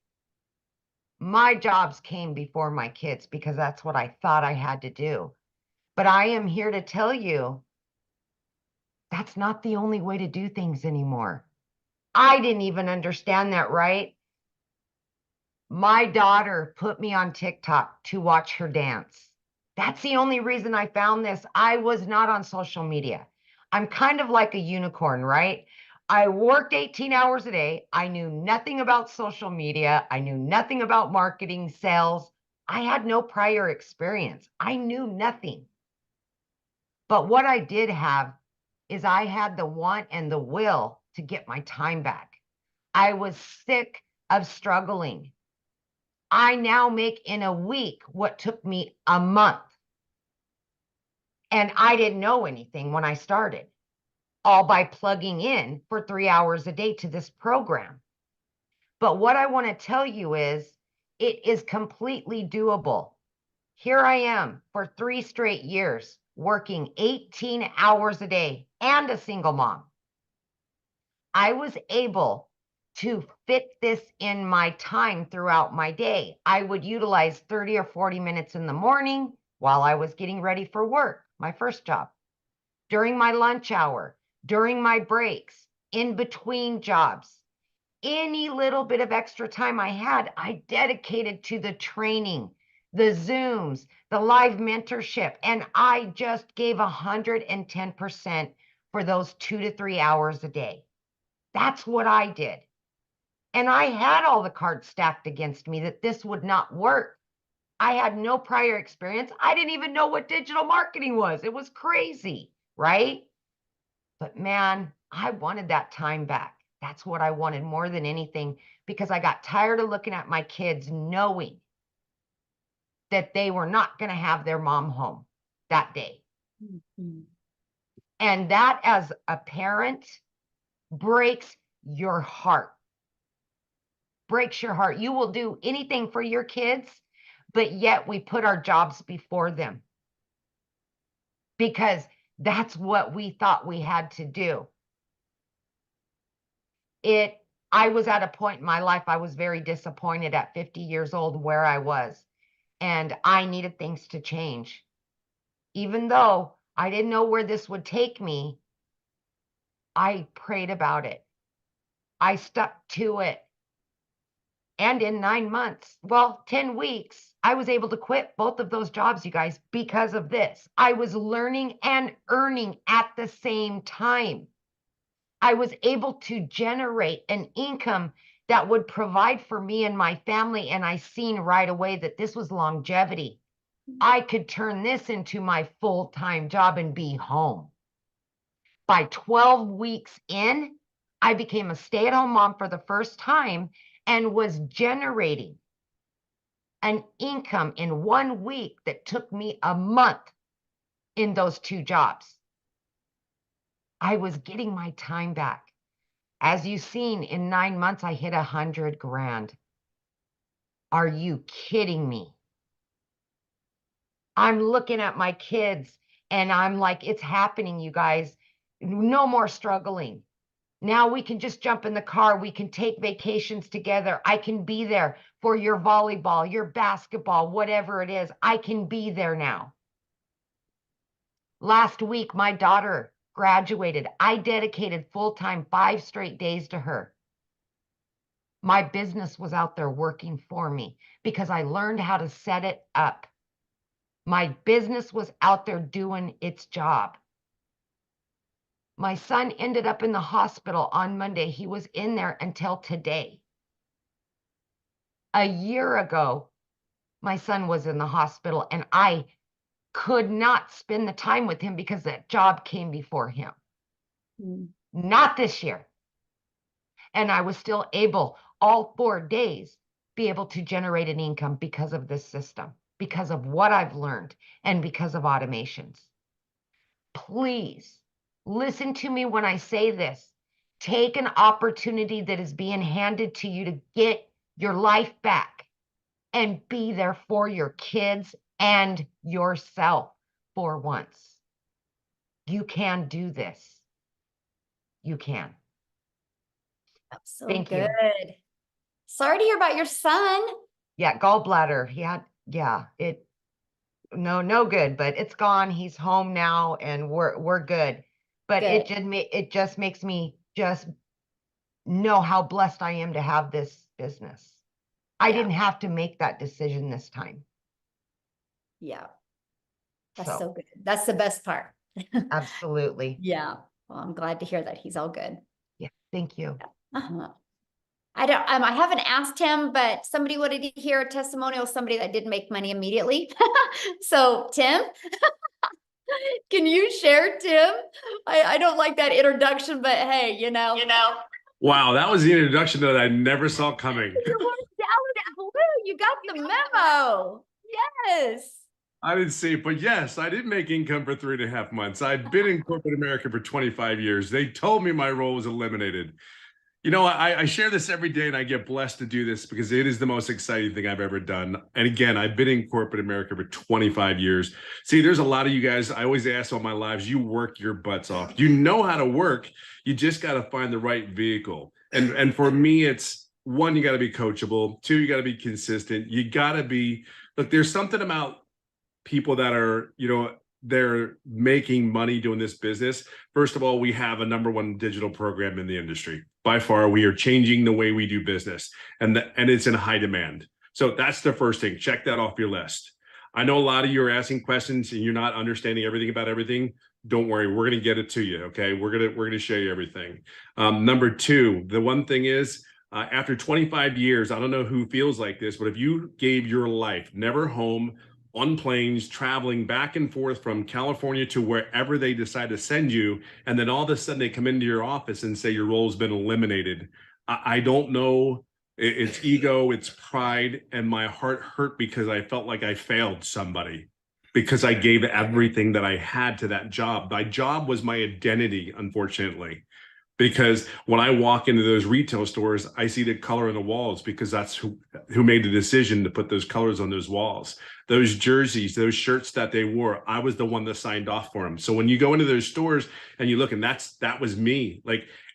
My jobs came before my kids because that's what I thought I had to do. But I am here to tell you, that's not the only way to do things anymore. I didn't even understand that, right? My daughter put me on TikTok to watch her dance. That's the only reason I found this. I was not on social media. I'm kind of like a unicorn, right? I worked 18 hours a day. I knew nothing about social media. I knew nothing about marketing, sales. I had no prior experience. I knew nothing. But what I did have is I had the want and the will to get my time back. I was sick of struggling. I now make in a week what took me a month. And I didn't know anything when I started, all by plugging in for 3 hours a day to this program. But what I want to tell you is it is completely doable. Here I am for 3 straight years, working 18 hours a day and a single mom. I was able to fit this in my time throughout my day. I would utilize 30 or 40 minutes in the morning while I was getting ready for work, my first job, during my lunch hour, during my breaks, in between jobs. Any little bit of extra time I had, I dedicated to the training, the Zooms, the live mentorship, and I just gave 110% for those 2 to 3 hours a day. That's what I did. And I had all the cards stacked against me that this would not work. I had no prior experience. I didn't even know what digital marketing was. It was crazy, right? But man, I wanted that time back. That's what I wanted more than anything, because I got tired of looking at my kids knowing that they were not going to have their mom home that day. Mm-hmm. And that, as a parent, breaks your heart. Breaks your heart. You will do anything for your kids, but yet we put our jobs before them because that's what we thought we had to do. I was at a point in my life, I was very disappointed at 50 years old where I was, and I needed things to change. Even though I didn't know where this would take me, I prayed about it. I stuck to it. And in 9 months, 10 weeks, I was able to quit both of those jobs, you guys, because of this. I was learning and earning at the same time. I was able to generate an income that would provide for me and my family. And I seen right away that this was longevity. I could turn this into my full-time job and be home. By 12 weeks in, I became a stay-at-home mom for the first time and was generating an income in 1 week that took me a month in those 2 jobs. I was getting my time back. As you've seen, in 9 months, I hit 100 grand. Are you kidding me? I'm looking at my kids and I'm like, it's happening, you guys. No more struggling. Now we can just jump in the car. We can take vacations together. I can be there for your volleyball, your basketball, whatever it is. I can be there now. Last week, my daughter graduated. I dedicated full-time 5 straight days to her. My business was out there working for me because I learned how to set it up. My business was out there doing its job. My son ended up in the hospital on Monday. He was in there until today. A year ago, my son was in the hospital and I could not spend the time with him because that job came before him. Not this year. And I was still able, all 4 days, be able to generate an income because of this system, because of what I've learned, and because of automations. Please listen to me when I say this. Take an opportunity that is being handed to you to get your life back and be there for your kids and yourself for once. You can do this. You can. So Thank you. good. Sorry to hear about your son. Yeah, gallbladder. He had, no good, but it's gone. He's home now and we're good. But Good. it just makes me just know how blessed I am to have this business. I Yeah. didn't have to make that decision this time. Yeah. That's So, so good. That's the best part. absolutely. Yeah. Well, I'm glad to hear that he's all good. Yeah, thank you. Uh-huh. I haven't asked him, but somebody wanted to hear a testimonial of somebody that didn't make money immediately. So Tim, can you share, Tim? I don't like that introduction, but hey, you know. Wow, that was the introduction that I never saw coming. You were down in the blue. You got the memo. Yes. I didn't see it, but yes, I did make income for 3.5 months. I've been in corporate America for 25 years. They told me my role was eliminated. You know, I share this every day and I get blessed to do this because it is the most exciting thing I've ever done. And again, I've been in corporate America for 25 years. See, there's a lot of you guys, I always ask all my lives, you work your butts off. You know how to work. You just got to find the right vehicle. And for me, it's 1, you got to be coachable. 2, you got to be consistent. You got to be, look, there's something about people that are, they're making money doing this business. First of all, we have a #1 digital program in the industry. By far, we are changing the way we do business, and it's in high demand. So that's the first thing. Check that off your list. I know a lot of you are asking questions and you're not understanding everything about everything. Don't worry, we're going to get it to you. Okay, we're going to show you everything. Number 2, the one thing is, after 25 years, I don't know who feels like this, but if you gave your life never home, on planes, traveling back and forth from California to wherever they decide to send you, and then all of a sudden they come into your office and say your role's been eliminated. I don't know. It's ego, it's pride, and my heart hurt because I felt like I failed somebody because I gave everything that I had to that job. My job was my identity, unfortunately. Because when I walk into those retail stores, I see the color on the walls because that's who made the decision to put those colors on those walls. Those jerseys, those shirts that they wore, I was the one that signed off for them. So when you go into those stores and you look, and that was me.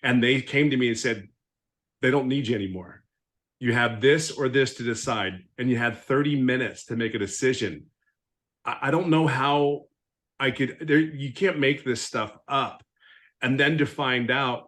And they came to me and said, they don't need you anymore. You have this or this to decide, and you had 30 minutes to make a decision. I don't know how I could. You can't make this stuff up. And then to find out,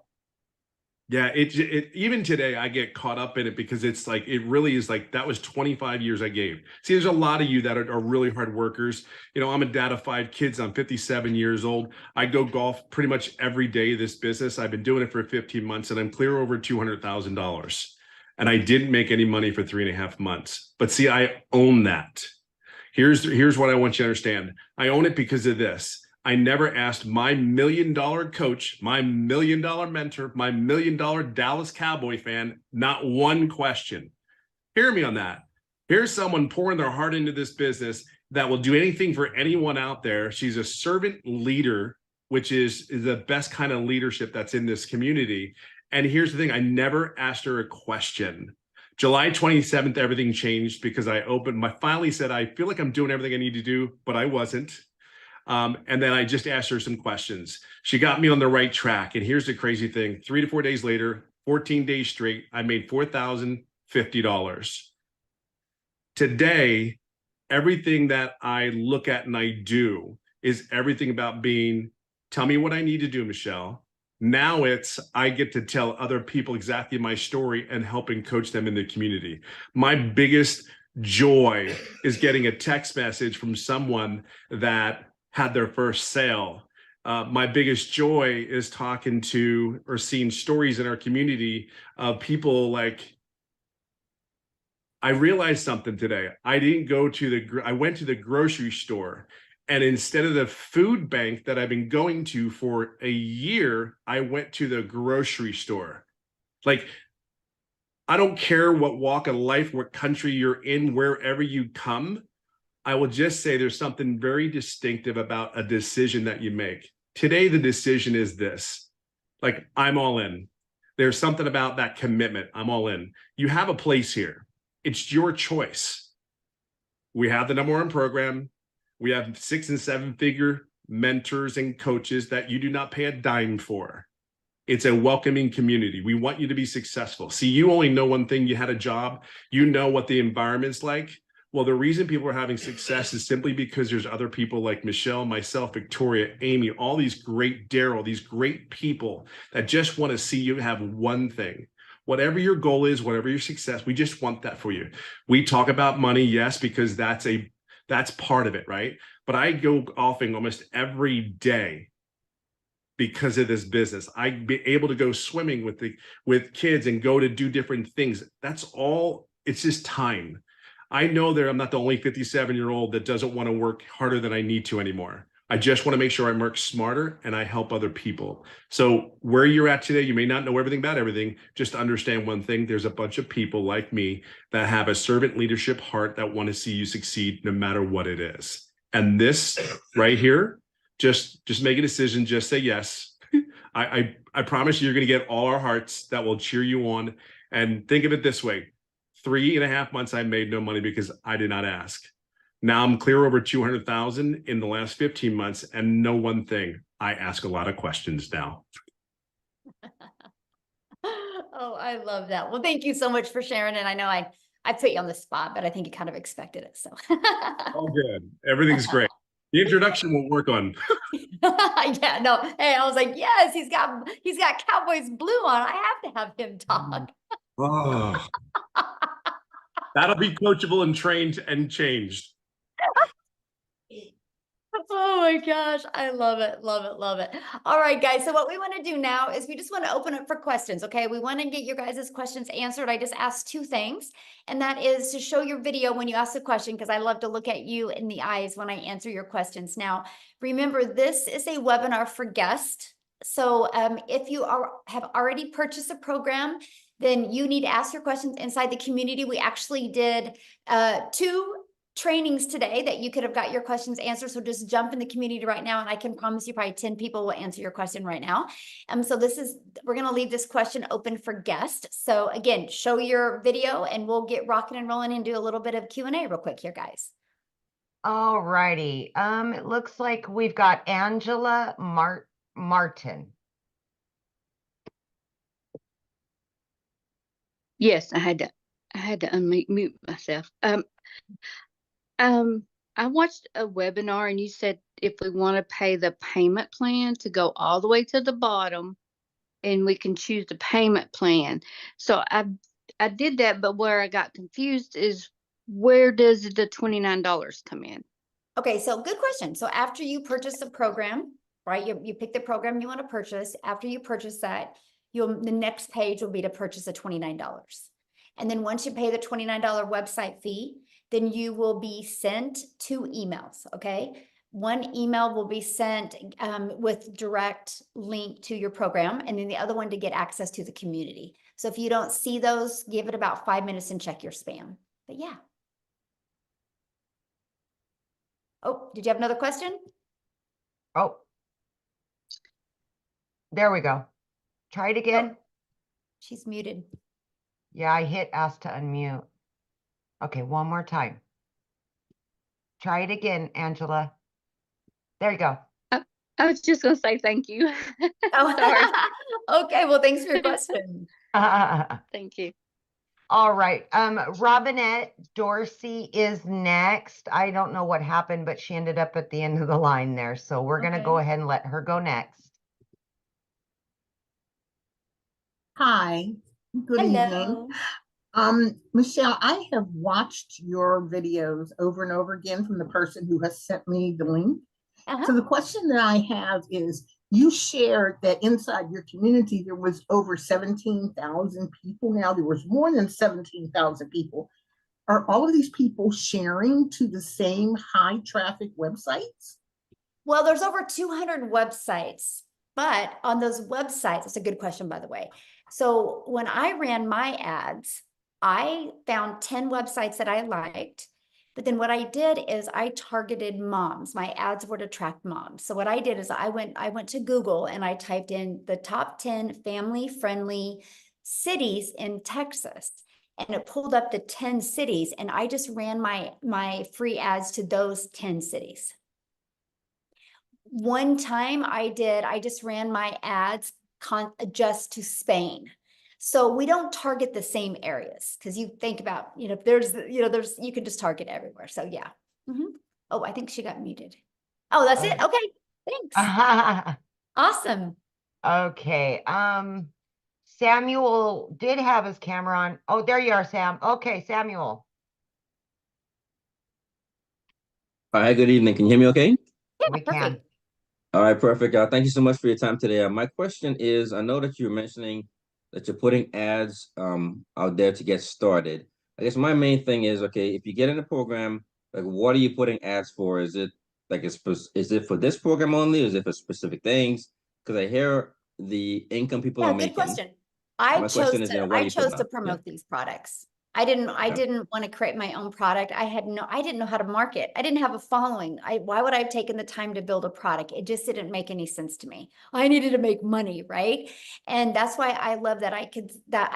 yeah, even today I get caught up in it because it's like, it really is like, that was 25 years I gave. See, there's a lot of you that are really hard workers. I'm a dad of 5 kids. I'm 57 years old. I go golf pretty much every day of this business. I've been doing it for 15 months and I'm clear over $200,000. And I didn't make any money for 3.5 months. But see, I own that. Here's what I want you to understand. I own it because of this. I never asked my $1 million coach, my $1 million mentor, my $1 million Dallas Cowboy fan, not one question. Hear me on that. Here's someone pouring their heart into this business that will do anything for anyone out there. She's a servant leader, which is the best kind of leadership that's in this community. And here's the thing. I never asked her a question. July 27th, everything changed because I finally said, I feel like I'm doing everything I need to do, but I wasn't. And then I just asked her some questions. She got me on the right track. And here's the crazy thing. 3 to 4 days later, 14 days straight, I made $4,050. Today, everything that I look at and I do is everything about being, tell me what I need to do, Michelle. Now it's, I get to tell other people exactly my story and helping coach them in the community. My biggest joy is getting a text message from someone that had their first sale. My biggest joy is talking to or seeing stories in our community of people like, I realized something today. I went to the grocery store, and instead of the food bank that I've been going to for a year, I went to the grocery store. Like, I don't care what walk of life, what country you're in, wherever you come. I will just say there's something very distinctive about a decision that you make. Today, the decision is this. Like, I'm all in. There's something about that commitment. I'm all in. You have a place here. It's your choice. We have the #1 program. We have 6 and 7 figure mentors and coaches that you do not pay a dime for. It's a welcoming community. We want you to be successful. See, you only know one thing. You had a job. You know what the environment's like. Well, the reason people are having success is simply because there's other people like Michelle, myself, Victoria, Amy, all these great Daryl, these great people that just want to see you have one thing. Whatever your goal is, whatever your success, we just want that for you. We talk about money, yes, because that's part of it, right? But I go golfing almost every day because of this business. I'd be able to go swimming with kids and go to do different things. That's all. It's just time. I know that I'm not the only 57-year-old that doesn't want to work harder than I need to anymore. I just want to make sure I work smarter and I help other people. So where you're at today, you may not know everything about everything. Just understand one thing. There's a bunch of people like me that have a servant leadership heart that want to see you succeed no matter what it is. And this right here, just make a decision. Just say yes. I promise you're going to get all our hearts that will cheer you on. And think of it this way. 3.5 months, I made no money because I did not ask. Now I'm clear over 200,000 in the last 15 months, and know one thing, I ask a lot of questions now. Oh, I love that. Well, thank you so much for sharing. And I know I put you on the spot, but I think you kind of expected it. So All good. Everything's great. The introduction will work on. yeah, no. Hey, I was like, yes, he's got Cowboys blue on. I have to have him talk. Oh, that'll be coachable and trained and changed. Oh my gosh, I love it, love it, love it. All right, guys. So what we want to do now is we just want to open up for questions. Okay, we want to get your guys' questions answered. I just asked 2 things, and that is to show your video when you ask the question, because I love to look at you in the eyes when I answer your questions. Now, remember, this is a webinar for guests. So if you have already purchased a program, then you need to ask your questions inside the community. We actually did 2 trainings today that you could have got your questions answered. So just jump in the community right now, and I can promise you probably 10 people will answer your question right now. So we're going to leave this question open for guests. So again, show your video and we'll get rocking and rolling and do a little bit of Q&A real quick here, guys. All righty. It looks like we've got Angela Martin. Yes, I had to unmute myself. I watched a webinar and you said if we want to pay the payment plan to go all the way to the bottom, and we can choose the payment plan. So I did that, but where I got confused is where does the $29 come in? Okay, so good question. So after you purchase a program, right? You pick the program you want to purchase. After you purchase that, the next page will be to purchase the $29. And then once you pay the $29 website fee, then you will be sent 2 emails, okay? One email will be sent with direct link to your program, and then the other one to get access to the community. So if you don't see those, give it about 5 minutes and check your spam. But yeah. Oh, did you have another question? Oh, there we go. Try it again. Oh, she's muted. Yeah, I hit ask to unmute. Okay, one more time. Try it again, Angela. There you go. I was just gonna say thank you. Sorry. Oh, okay, well, thanks for your question. Thank you. All right. Robinette Dorsey is next. I don't know what happened, but she ended up at the end of the line there. So we're going to go Okay. ahead and let her go next. Hi, good evening. Hello. Michelle, I have watched your videos over and over again from the person who has sent me the link. So the question that I have is, you shared that inside your community, there was over 17,000 people. Now there was more than 17,000 people. Are all of these people sharing to the same high traffic websites? Well, there's over 200 websites, but on those websites, it's a good question, by the way. So when I ran my ads, I found 10 websites that I liked. But then what I did is I targeted moms. My ads were to attract moms. So what I did is I went to Google and I typed in the top 10 family-friendly cities in Texas. And it pulled up the 10 cities, and I just ran my free ads to those 10 cities. One time I just ran my ads just to Spain. So we don't target the same areas, because you think about, you can just target everywhere. So yeah. Oh, I think she got muted. Oh, that's it. Okay, thanks. Awesome. Okay. Samuel did have his camera on. Oh, there you are, Sam. Okay, Samuel. Hi, good evening. Can you hear me okay? Yeah, We perfect. can. All right, perfect. Thank you so much for your time today. My question is, I know that you're mentioning that you're putting ads out there to get started. I guess my main thing is, okay, if you get in a program, like what are you putting ads for? Is it like is it for this program only? Is it for specific things? Because I hear the income people Yeah, are good making. question. My question is, what are I you putting chose to out? Yeah. promote these products. I didn't want to create my own product. I didn't know how to market. I didn't have a following. Why would I have taken the time to build a product? It just didn't make any sense to me. I needed to make money, right? And that's why I love that I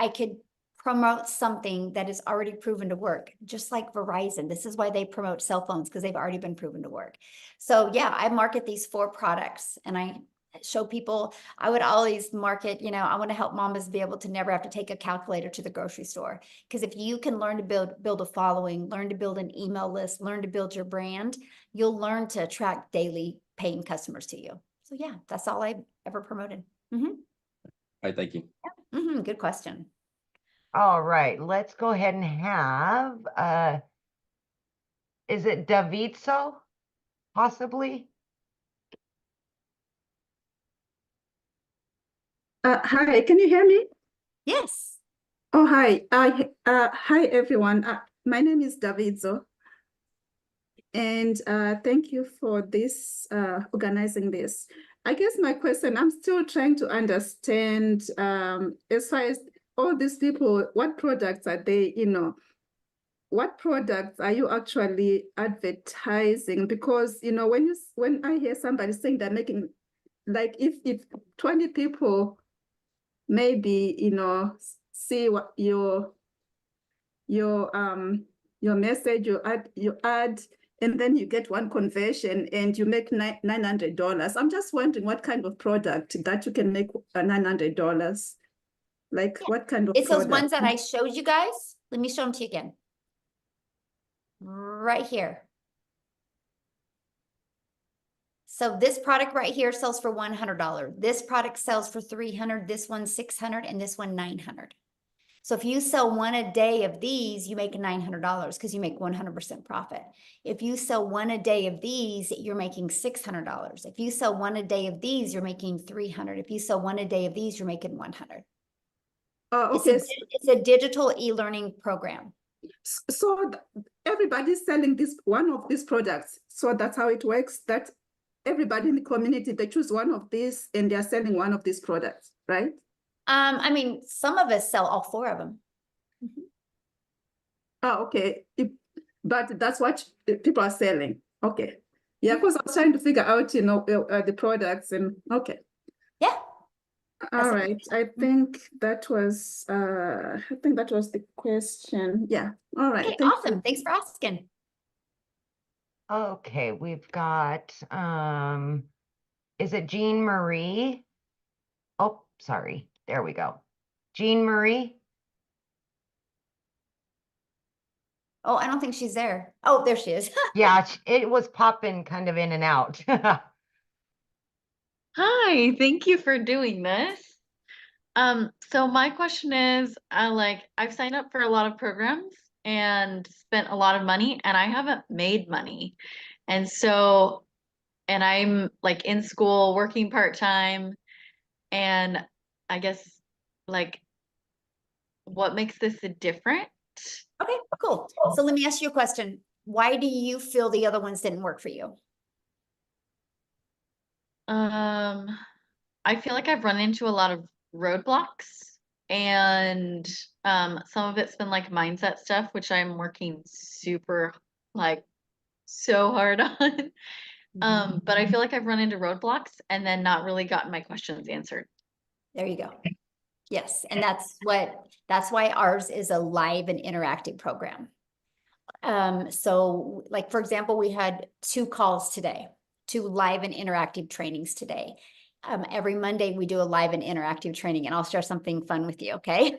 could promote something that is already proven to work, just like Verizon. This is why they promote cell phones, because they've already been proven to work. So yeah, I market these 4 products, and I show people. I would always market, I want to help mamas be able to never have to take a calculator to the grocery store. Because if you can learn to build a following, learn to build an email list, learn to build your brand, you'll learn to attract daily paying customers to you. So yeah, that's all I ever promoted. All right, thank you. Good question. All right, let's go ahead and have, is it Davidso, possibly? Hi, can you hear me? Yes. Oh, hi. Hi, everyone. My name is Davidzo. And thank you for this, organizing this. I guess my question, I'm still trying to understand, as far as all these people, what products are they, what products are you actually advertising? Because, when I hear somebody saying they're making, like if 20 people maybe see what your message, you add and then you get one conversion and you make $900. I'm just wondering what kind of product that you can make $900, like what kind of It's those product? ones that I showed you guys. Let me show them to you again. Right here. So this product right here sells for $100. This product sells for $300. This one $600, and this one $900. So if you sell one a day of these, you make $900 because you make 100% profit. If you sell one a day of these, you're making $600. If you sell one a day of these, you're making $300. If you sell one a day of these, you're making $100. Okay. It's a digital e-learning program. So everybody's selling one of these products. So that's how it works. That everybody in the community, they choose one of these and they're selling one of these products, right? I mean, some of us sell all 4 of them. Oh, okay. But that's what people are selling. Okay. Yeah, because I was trying to figure out, the products and okay. Yeah. All right. I think that was the question. Yeah. All right. Okay, Thank awesome. you. Thanks for asking. Okay, we've got, is it Jean Marie? Oh, sorry. There we go. Jean Marie. Oh, I don't think she's there. Oh, there she is. Yeah, it was popping kind of in and out. Hi, thank you for doing this. So my question is, I've signed up for a lot of programs and spent a lot of money and I haven't made money. And so, and I'm like in school working part-time and I guess like what makes this different? Okay, cool. So let me ask you a question. Why do you feel the other ones didn't work for you? I feel like I've run into a lot of roadblocks and some of it's been like mindset stuff, which I'm working super like so hard on. But I feel like I've run into roadblocks and then not really gotten my questions answered. There you go. Yes, and that's why ours is a live and interactive program. So like, for example, we had 2 calls today, 2 live and interactive trainings today. Every Monday we do a live and interactive training, and I'll share something fun with you, okay?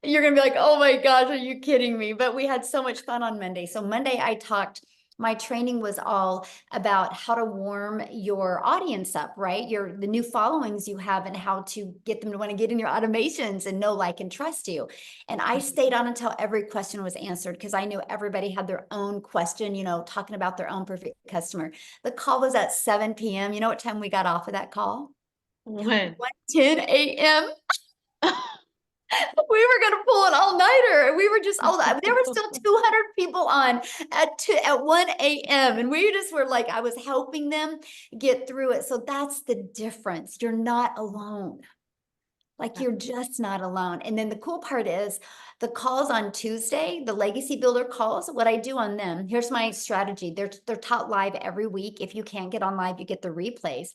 You're gonna be like, oh my gosh, are you kidding me? But we had so much fun on Monday. So Monday my training was all about how to warm your audience up, right? The new followings you have and how to get them to want to get in your automations and know, like, and trust you. And I stayed on until every question was answered because I knew everybody had their own question, talking about their own perfect customer. The call was at 7 p.m. You know what time we got off of that call? When? 10 a.m. We were gonna pull an all-nighter. We were just there were still 200 people on at 1 a.m. and we just were like, I was helping them get through it. So that's the difference. You're not alone. Like, you're just not alone. And then the cool part is the calls on Tuesday, the Legacy Builder calls, what I do on them, here's my strategy. They're taught live every week. If you can't get on live, you get the replays.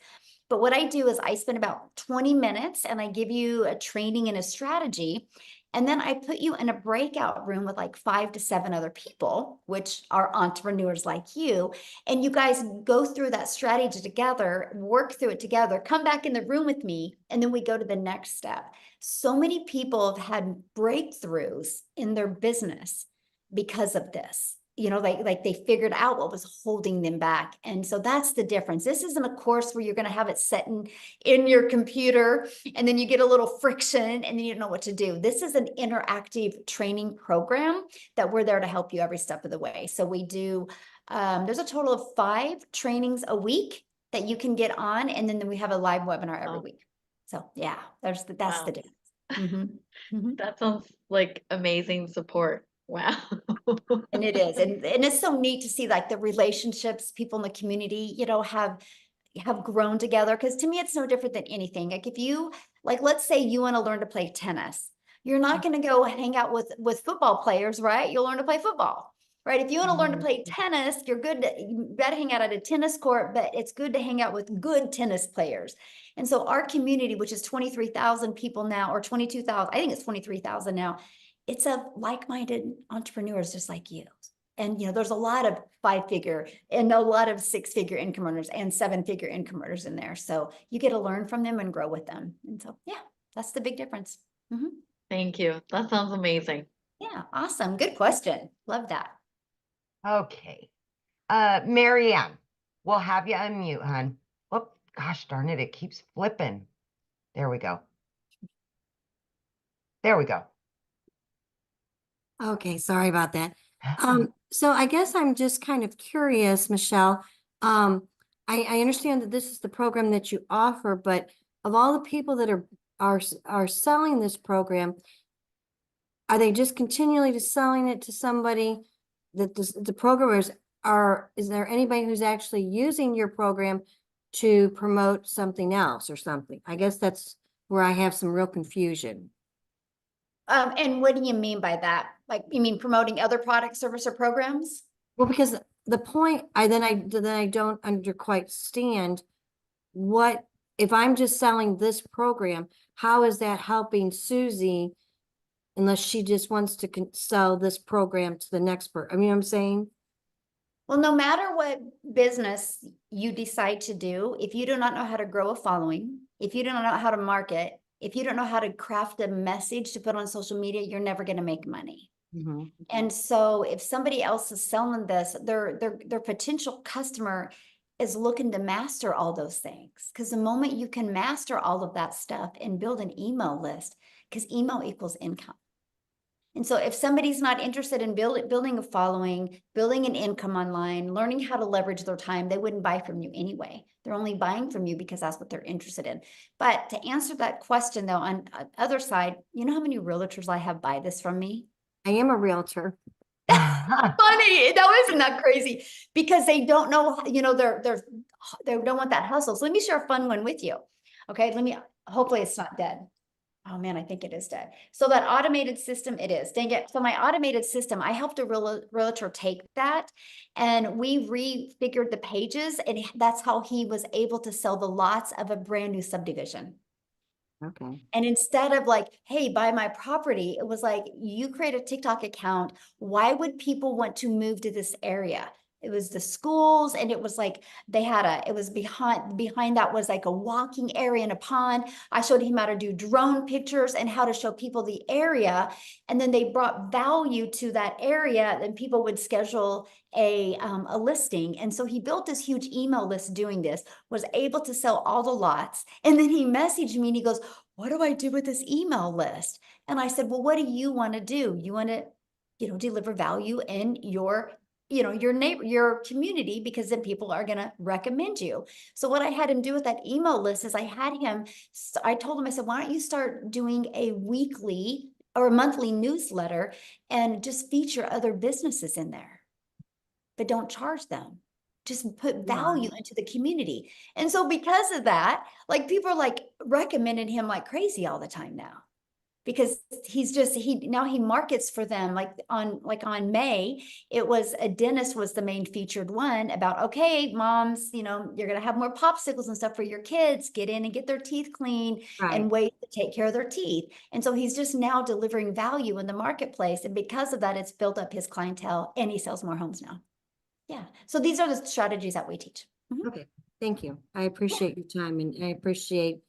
But what I do is I spend about 20 minutes and I give you a training and a strategy. And then I put you in a breakout room with like 5 to 7 other people, which are entrepreneurs like you. And you guys go through that strategy together, work through it together, come back in the room with me, and then we go to the next step. So many people have had breakthroughs in their business because of this. Like they figured out what was holding them back. And so that's the difference. This isn't a course where you're going to have it set in your computer and then you get a little friction and then you don't know what to do. This is an interactive training program that we're there to help you every step of the way. So we do, there's a total of 5 trainings a week that you can get on. And then we have a live webinar every week. So yeah, that's the difference. That sounds like amazing support. Wow. And it is. And it's so neat to see like the relationships people in the community, have grown together. Because to me, it's no different than anything. Like, if you, like, let's say you want to learn to play tennis, you're not going to go hang out with football players, right? You'll learn to play football, right? If you want to learn to play tennis, you got to hang out at a tennis court, but it's good to hang out with good tennis players. And so our community, which is 23,000 people now, or 22,000, I think it's 23,000 now, it's of like-minded entrepreneurs just like you. And there's a lot of 5-figure and a lot of 6-figure income earners and 7-figure income earners in there. So you get to learn from them and grow with them. And so, yeah, that's the big difference. Thank you. That sounds amazing. Yeah, awesome. Good question. Love that. Okay. Marianne, we'll have you unmute, hon. Oh, gosh darn it. It keeps flipping. There we go. There we go. Okay, sorry about that. So I guess I'm just kind of curious, Michelle. I understand that this is the program that you offer, but of all the people that are selling this program, are they just continually just selling it to somebody that the programmers is there anybody who's actually using your program to promote something else or something? I guess that's where I have some real confusion. And what do you mean by that? Like, you mean promoting other product, service, or programs? Well, because the point I don't quite stand what if I'm just selling this program, how is that helping Susie unless she just wants to sell this program to the next person? I mean, I'm saying. Well, no matter what business you decide to do, if you do not know how to grow a following, if you do not know how to market, if you don't know how to craft a message to put on social media, you're never going to make money. Mhm. And so if somebody else is selling this, their potential customer is looking to master all those things. Because the moment you can master all of that stuff and build an email list, because email equals income. And so if somebody's not interested in building a following, building an income online, learning how to leverage their time, they wouldn't buy from you anyway. They're only buying from you because that's what they're interested in. But to answer that question though, on the other side, you know how many realtors I have buy this from me? I am a realtor. Funny. Isn't that crazy? Because they don't know, you know, they don't want that hustle. So let me share a fun one with you. Okay. Hopefully it's not dead. Oh man, I think it is dead. So that automated system, it is. Dang it. So my automated system, I helped a realtor take that and we refigured the pages, and that's how he was able to sell the lots of a brand new subdivision. Okay. And instead of like, hey, buy my property, it was like, you create a TikTok account. Why would people want to move to this area? It was the schools, and it was like it was behind that was like a walking area and a pond. I showed him how to do drone pictures and how to show people the area. And then they brought value to that area, and people would schedule a listing. And so he built this huge email list doing this, was able to sell all the lots. And then he messaged me and he goes, what do I do with this email list? And I said, well, what do you want to do? You want to, deliver value in your your neighbor, your community, because then people are going to recommend you. So what I had him do with that email list is I told him, I said, why don't you start doing a weekly or a monthly newsletter and just feature other businesses in there, but don't charge them. Just put value into the community. And so because of that, like people are like recommending him like crazy all the time now. Because now he markets for them like on May, it was a dentist was the main featured one about, okay, moms, you're going to have more popsicles and stuff for your kids, get in and get their teeth clean and wait to take care of their teeth. And so he's just now delivering value in the marketplace. And because of that, it's built up his clientele and he sells more homes now. Yeah. So these are the strategies that we teach. Okay. Thank you. I appreciate your time, and I appreciate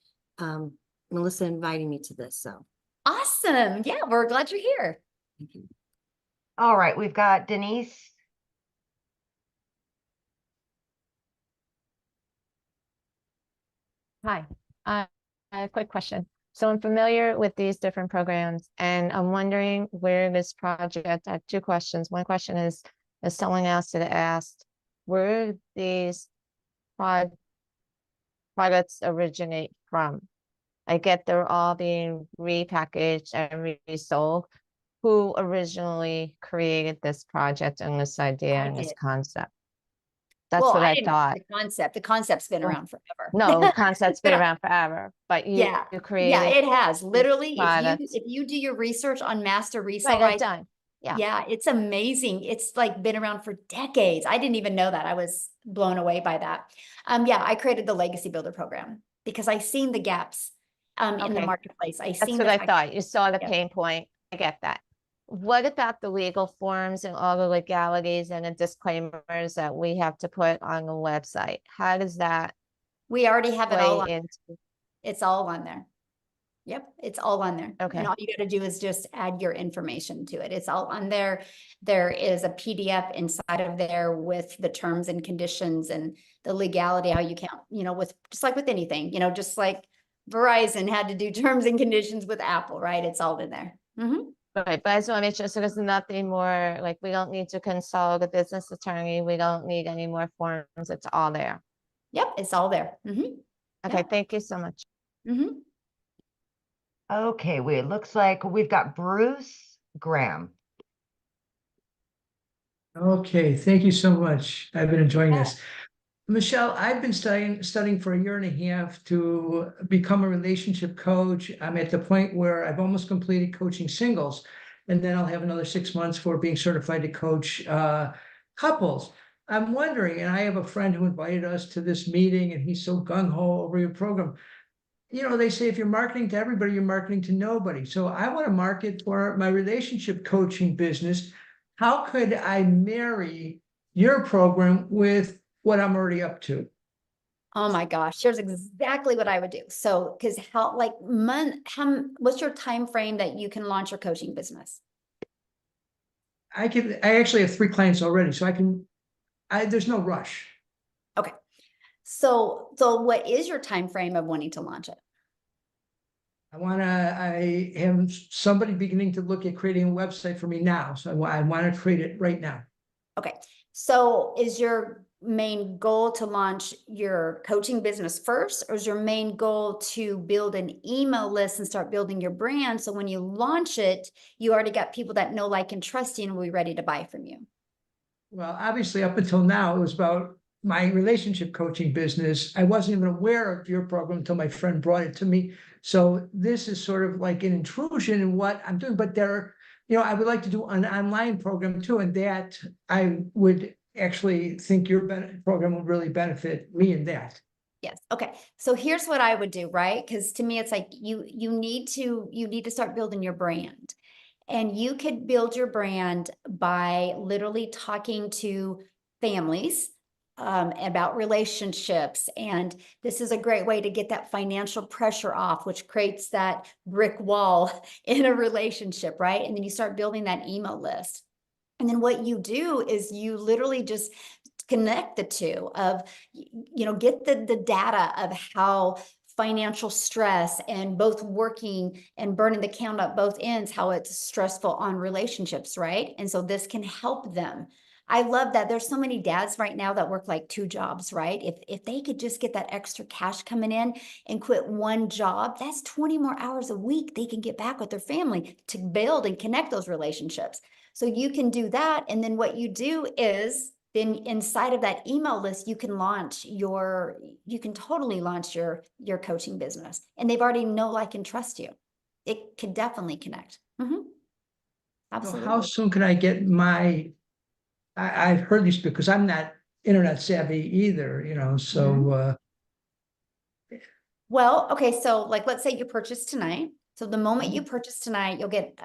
Melissa inviting me to this. So. Awesome. Yeah, we're glad you're here. Thank you. All right, we've got Denise. Hi, a quick question. So I'm familiar with these different programs, and I'm wondering where this project, I have two questions. One question is, as someone else had asked, where these products originate from? I get they're all being repackaged and resold. Who originally created this project and this idea and this concept? That's what I thought. The concept's been around forever. No, the concept's been around forever, but you created. Yeah, it has. Literally, if you do your research on master resale rights, done. Yeah, it's amazing. It's like been around for decades. I didn't even know that. I was blown away by that. Yeah, I created the Legacy Builder program because I seen the gaps in the marketplace. That's what I thought. You saw the pain point. I get that. What about the legal forms and all the legalities and the disclaimers that we have to put on the website? How does that? We already have it all on. It's all on there. Yep, it's all on there. Okay. And all you got to do is just add your information to it. It's all on there. There is a PDF inside of there with the terms and conditions and the legality, how you count, with just like with anything, just like Verizon had to do terms and conditions with Apple, right? It's all in there. Right, but I just want to make sure, so there's nothing more, like we don't need to consult a business attorney. We don't need any more forms. It's all there. Yep, it's all there. Okay, thank you so much. Okay, it looks like we've got Bruce Graham. Okay, thank you so much. I've been enjoying this. Michelle, I've been studying for 1.5 years to become a relationship coach. I'm at the point where I've almost completed coaching singles, and then I'll have another 6 months for being certified to coach couples. I'm wondering, and I have a friend who invited us to this meeting, and he's so gung-ho over your program. They say if you're marketing to everybody, you're marketing to nobody. So I want to market for my relationship coaching business. How could I marry your program with what I'm already up to? Oh my gosh, here's exactly what I would do. So, because what's your time frame that you can launch your coaching business? I actually have 3 clients already, so there's no rush. Okay. So what is your time frame of wanting to launch it? I have somebody beginning to look at creating a website for me now. So I want to create it right now. Okay. So is your main goal to launch your coaching business first, or is your main goal to build an email list and start building your brand? So when you launch it, you already got people that know, like, and trust you and will be ready to buy from you. Well, obviously, up until now, it was about my relationship coaching business. I wasn't even aware of your program until my friend brought it to me. So this is sort of like an intrusion in what I'm doing. But I would like to do an online program too, and that I would actually think your program would really benefit me in that. Yes. Okay. So here's what I would do, right? Because to me, it's like you need to start building your brand. And you could build your brand by literally talking to families about relationships. And this is a great way to get that financial pressure off, which creates that brick wall in a relationship, right? And then you start building that email list. And then what you do is you literally just connect the two of, get the data of how financial stress and both working and burning the candle at both ends, how it's stressful on relationships, right? And so this can help them. I love that there's so many dads right now that work like 2 jobs, right? If they could just get that extra cash coming in and quit one job, that's 20 more hours a week they can get back with their family to build and connect those relationships. So you can do that. And then what you do is then inside of that email list, you can totally launch your coaching business. And they've already know, like, and trust you. It could definitely connect. Absolutely. So how soon can I get I've heard these because I'm not internet savvy either, so Well, okay, so like, let's say you purchase tonight. So the moment you purchase tonight, you'll get,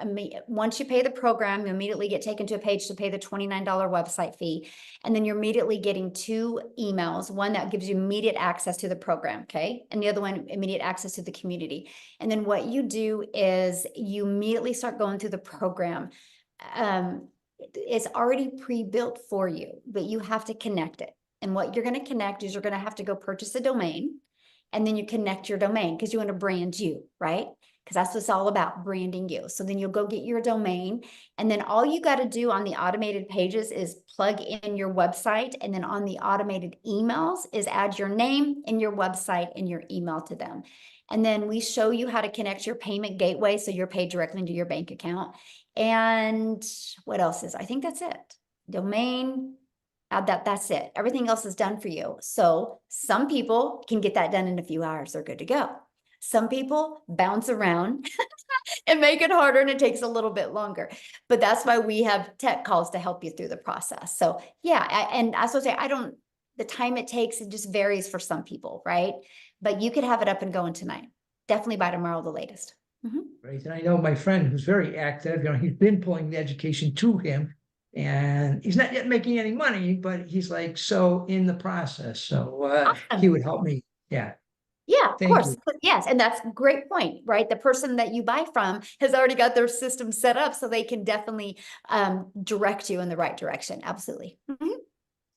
once you pay the program, you immediately get taken to a page to pay the $29 website fee. And then you're immediately getting 2 emails, one that gives you immediate access to the program, okay? And the other one, immediate access to the community. And then what you do is you immediately start going through the program. It's already pre-built for you, but you have to connect it. And what you're going to connect is you're going to have to go purchase a domain. And then you connect your domain because you want to brand you, right? Because that's what it's all about, branding you. So then you'll go get your domain. And then all you got to do on the automated pages is plug in your website. And then on the automated emails is add your name and your website and your email to them. And then we show you how to connect your payment gateway so you're paid directly into your bank account. And what else I think that's it. Domain, that's it. Everything else is done for you. So some people can get that done in a few hours. They're good to go. Some people bounce around and make it harder, and it takes a little bit longer. But that's why we have tech calls to help you through the process. So yeah, and I was going to say, the time it takes, it just varies for some people, right? But you could have it up and going tonight. Definitely by tomorrow, the latest. Right. And I know my friend who's very active, he's been pulling the education to him. And he's not yet making any money, but he's like so in the process. So Awesome. He would help me. Yeah. Yeah, of Thank course. you. Yes. And that's a great point, right? The person that you buy from has already got their system set up, so they can definitely direct you in the right direction. Absolutely. Yeah.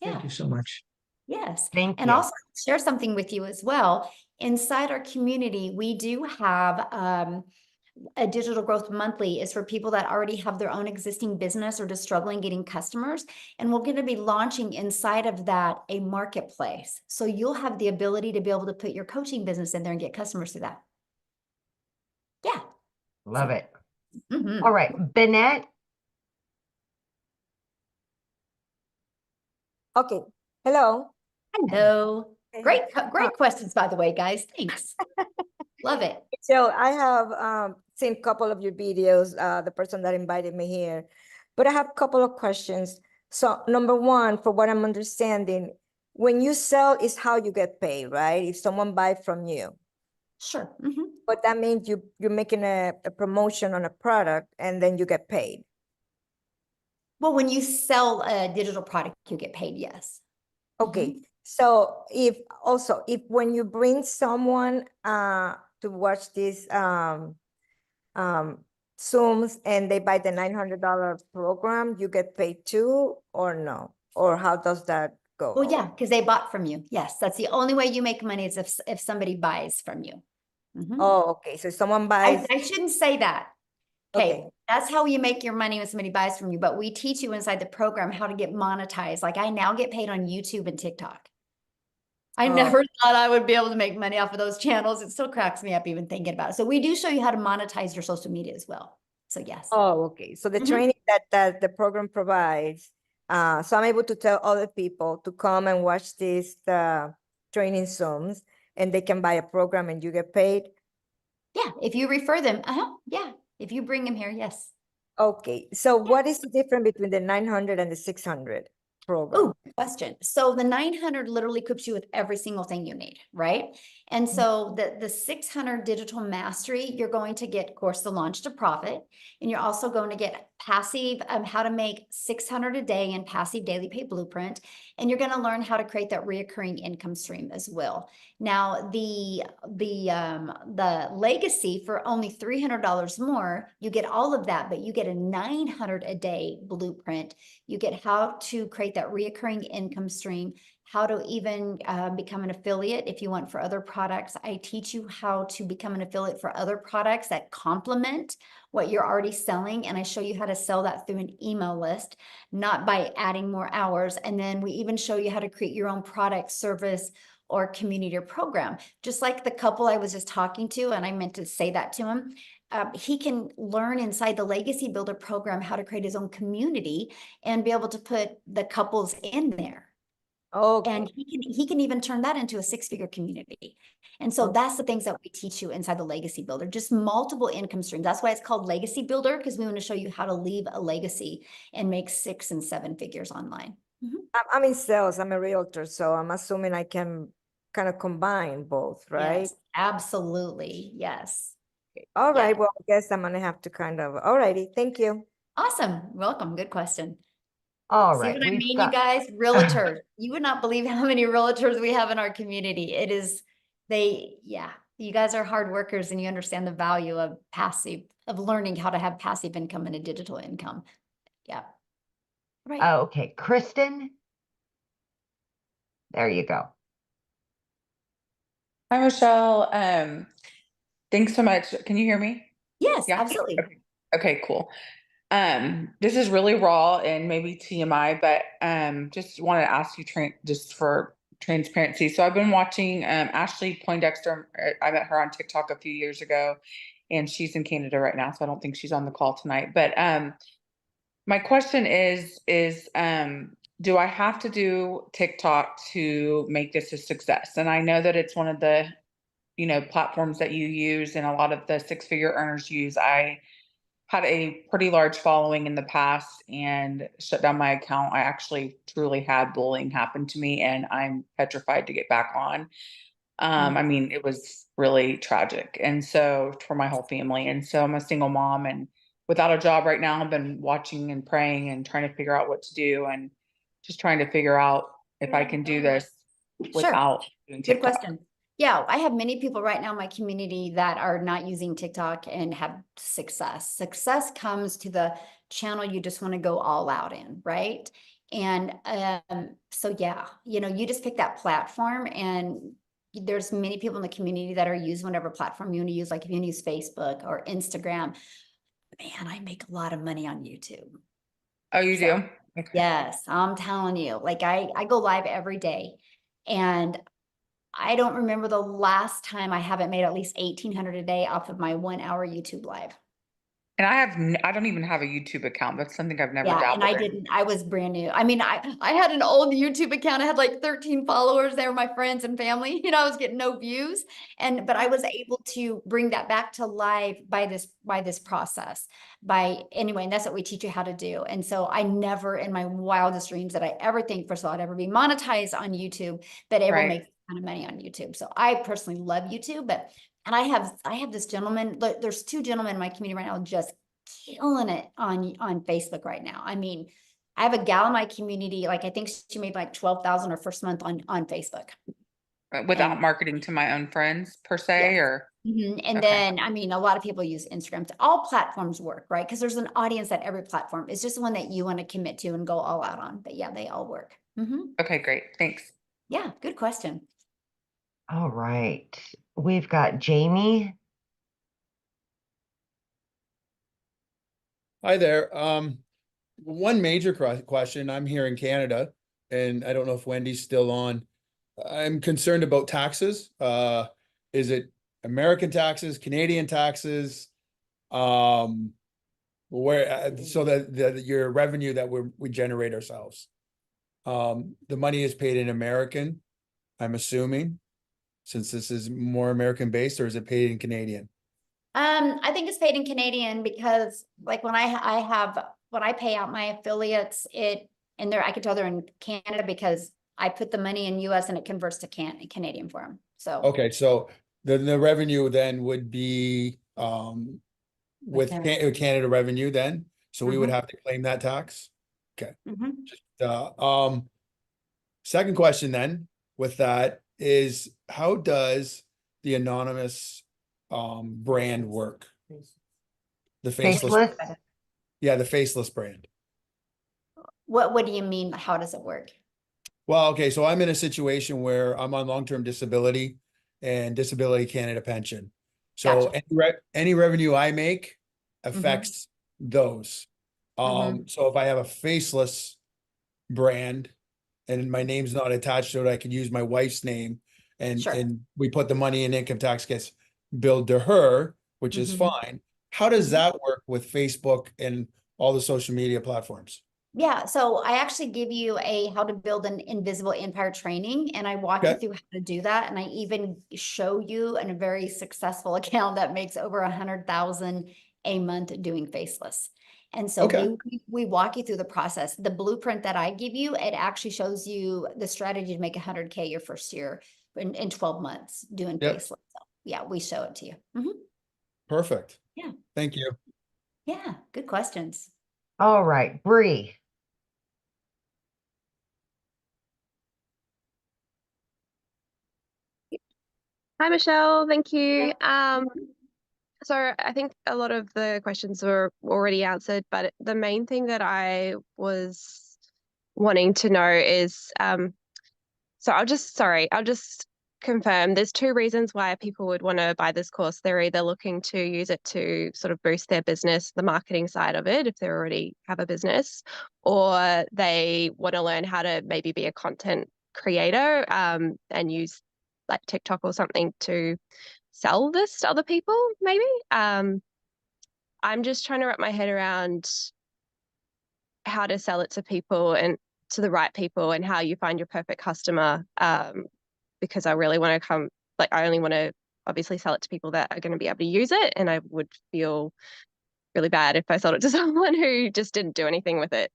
Thank you so much. Yes. Thank And you. also share something with you as well. Inside our community, we do have a digital growth monthly is for people that already have their own existing business or just struggling getting customers. And we're going to be launching inside of that a marketplace. So you'll have the ability to be able to put your coaching business in there and get customers through that. Yeah. Love it. All right, Bennett. Okay. Hello. Hello. Great questions, by the way, guys. Thanks. Love it. So I have seen a couple of your videos, the person that invited me here, but I have a couple of questions. So number one, for what I'm understanding, when you sell is how you get paid, right? If someone buy from you. Sure. But that means you're making a promotion on a product and then you get paid. Well, when you sell a digital product, you get paid, yes. Okay, so if when you bring someone to watch these Zooms and they buy the $900 program, you get paid too, or no? Or how does that go? Well, yeah, because they bought from you. Yes, that's the only way you make money is if somebody buys from you. Oh, okay. So someone buys. I shouldn't say that. Okay. Okay, that's how you make your money when somebody buys from you. But we teach you inside the program how to get monetized. Like I now get paid on YouTube and TikTok. I never thought I would be able to make money off of those channels. It still cracks me up even thinking about it. So we do show you how to monetize your social media as well. So yes. Oh, okay. So the training that the program provides, so I'm able to tell other people to come and watch these training Zooms and they can buy a program and you get paid. Yeah, if you refer them, yeah. If you bring them here, yes. Okay, so what is the difference between the 900 and the 600 program? Oh, good question. So the 900 literally equips you with every single thing you need, right? And so the 600 digital mastery, you're going to get, of course, the launch to profit, and you're also going to get passive, how to make 600 a day in passive daily pay blueprint, and you're going to learn how to create that reoccurring income stream as well. Now, the legacy for only $300 more, you get all of that, but you get a 900 a day blueprint. You get how to create that reoccurring income stream, how to even become an affiliate if you want for other products. I teach you how to become an affiliate for other products that complement what you're already selling. And I show you how to sell that through an email list, not by adding more hours. And then we even show you how to create your own product, service, or community or program. Just like the couple I was just talking to, and I meant to say that to him. He can learn inside the Legacy Builder program how to create his own community and be able to put the couples in there. Okay. And he can even turn that into a 6-figure community. And so that's the things that we teach you inside the Legacy Builder, just multiple income streams. That's why it's called Legacy Builder, because we want to show you how to leave a legacy and make 6 and 7 figures online. I'm in sales, I'm a realtor, so I'm assuming I can kind of combine both, right? Yes, absolutely. Yes. All right, well, I guess I'm gonna have to kind of, all righty, thank you. Awesome. Welcome. Good question. All See right, what I we've mean, got- you guys? Realtors. You would not believe how many realtors we have in our community. It is, you guys are hard workers and you understand the value of learning how to have passive income and a digital income. Yeah. Right. Oh, okay, Kristen. There you go. Hi, Michelle. Thanks so much. Can you hear me? Yes, Yeah. absolutely. Okay, cool. This is really raw and maybe TMI, but just want to ask you just for transparency. So I've been watching Ashley Poindexter. I met her on TikTok a few years ago, and she's in Canada right now, so I don't think she's on the call tonight. But my question is do I have to do TikTok to make this a success? And I know that it's one of the platforms that you use and a lot of the 6-figure earners use. I had a pretty large following in the past and shut down my account. I actually truly had bullying happen to me and I'm petrified to get back on. I mean, it was really tragic. And so for my whole family. And so I'm a single mom and without a job right now. I've been watching and praying and trying to figure out what to do and just trying to figure out if I can do this without doing Good TikTok. question. Yeah, I have many people right now in my community that are not using TikTok and have success. Success comes to the channel you just want to go all out in, right? And so yeah, you just pick that platform and there's many people in the community that are using whatever platform you want to use. Like if you want to use Facebook or Instagram, man, I make a lot of money on YouTube. Oh, you do? Okay. Yes, I'm telling you, like I go live every day and I don't remember the last time I haven't made at least 1,800 a day off of my 1-hour YouTube live. And I don't even have a YouTube account. That's something I've never Yeah, and dabbled I in. didn't, I was brand new. I mean, I had an old YouTube account. I had like 13 followers. They were my friends and family. I was getting no views. But I was able to bring that back to live by this process. Anyway, and that's what we teach you how to do. And so I never in my wildest dreams that I ever think, first of all, I'd ever be monetized on YouTube, but ever make a ton of money on YouTube. So I personally love YouTube, and I have this gentleman, there's 2 gentlemen in my community right now, just killing it on Facebook right now. I mean, I have a gal in my community, like I think she made like 12,000 her first month on Facebook. Without And marketing to my own friends per se, yes. or And okay. then, I mean, a lot of people use Instagram. All platforms work, right? Because there's an audience at every platform. It's just the one that you want to commit to and go all out on. But yeah, they all work. Okay, great. Thanks. Yeah, good question. All right. We've got Jamie. Hi there. One major question. I'm here in Canada, and I don't know if Wendy's still on. I'm concerned about taxes. Is it American taxes, Canadian taxes? Where so that your revenue that we generate ourselves. The money is paid in American, I'm assuming, since this is more American based, or is it paid in Canadian? I think it's paid in Canadian because like when I pay out my affiliates, and I can tell they're in Canada because I put the money in US and it converts to Canadian for them. So Okay, so the revenue then would be with Canada revenue then, so we would have to claim that tax. Okay. Second question then with that is, how does the anonymous brand work? The faceless. Yeah, the faceless brand. What do you mean? How does it work? Well, okay, so I'm in a situation where I'm on long-term disability and disability Canada pension. So any revenue I make affects those. So if I have a faceless brand and my name's not attached to it, I could use my wife's name and we put the money in, income tax gets billed to her, which is fine. How does that work with Facebook and all the social media platforms? Yeah, so I actually give you a how to build an invisible empire training, and I walk you through how to do that. And I even show you a very successful account that makes over 100,000 a month doing faceless. And so we walk you through the process. The blueprint that I give you, it actually shows you the strategy to make 100K your first year in 12 months doing faceless. So yeah, we show it to you. Perfect. Yeah. Thank you. Yeah, good questions. All right, Bree. Hi, Michelle. Thank you. So I think a lot of the questions were already answered, but the main thing that I was wanting to know is, so I'll just confirm there's two reasons why people would want to buy this course. They're either looking to use it to sort of boost their business, the marketing side of it, if they already have a business, or they want to learn how to maybe be a content creator and use like TikTok or something to sell this to other people, maybe. I'm just trying to wrap my head around how to sell it to people and to the right people and how you find your perfect customer. Because I really want to I only want to obviously sell it to people that are going to be able to use it. And I would feel really bad if I sold it to someone who just didn't do anything with it.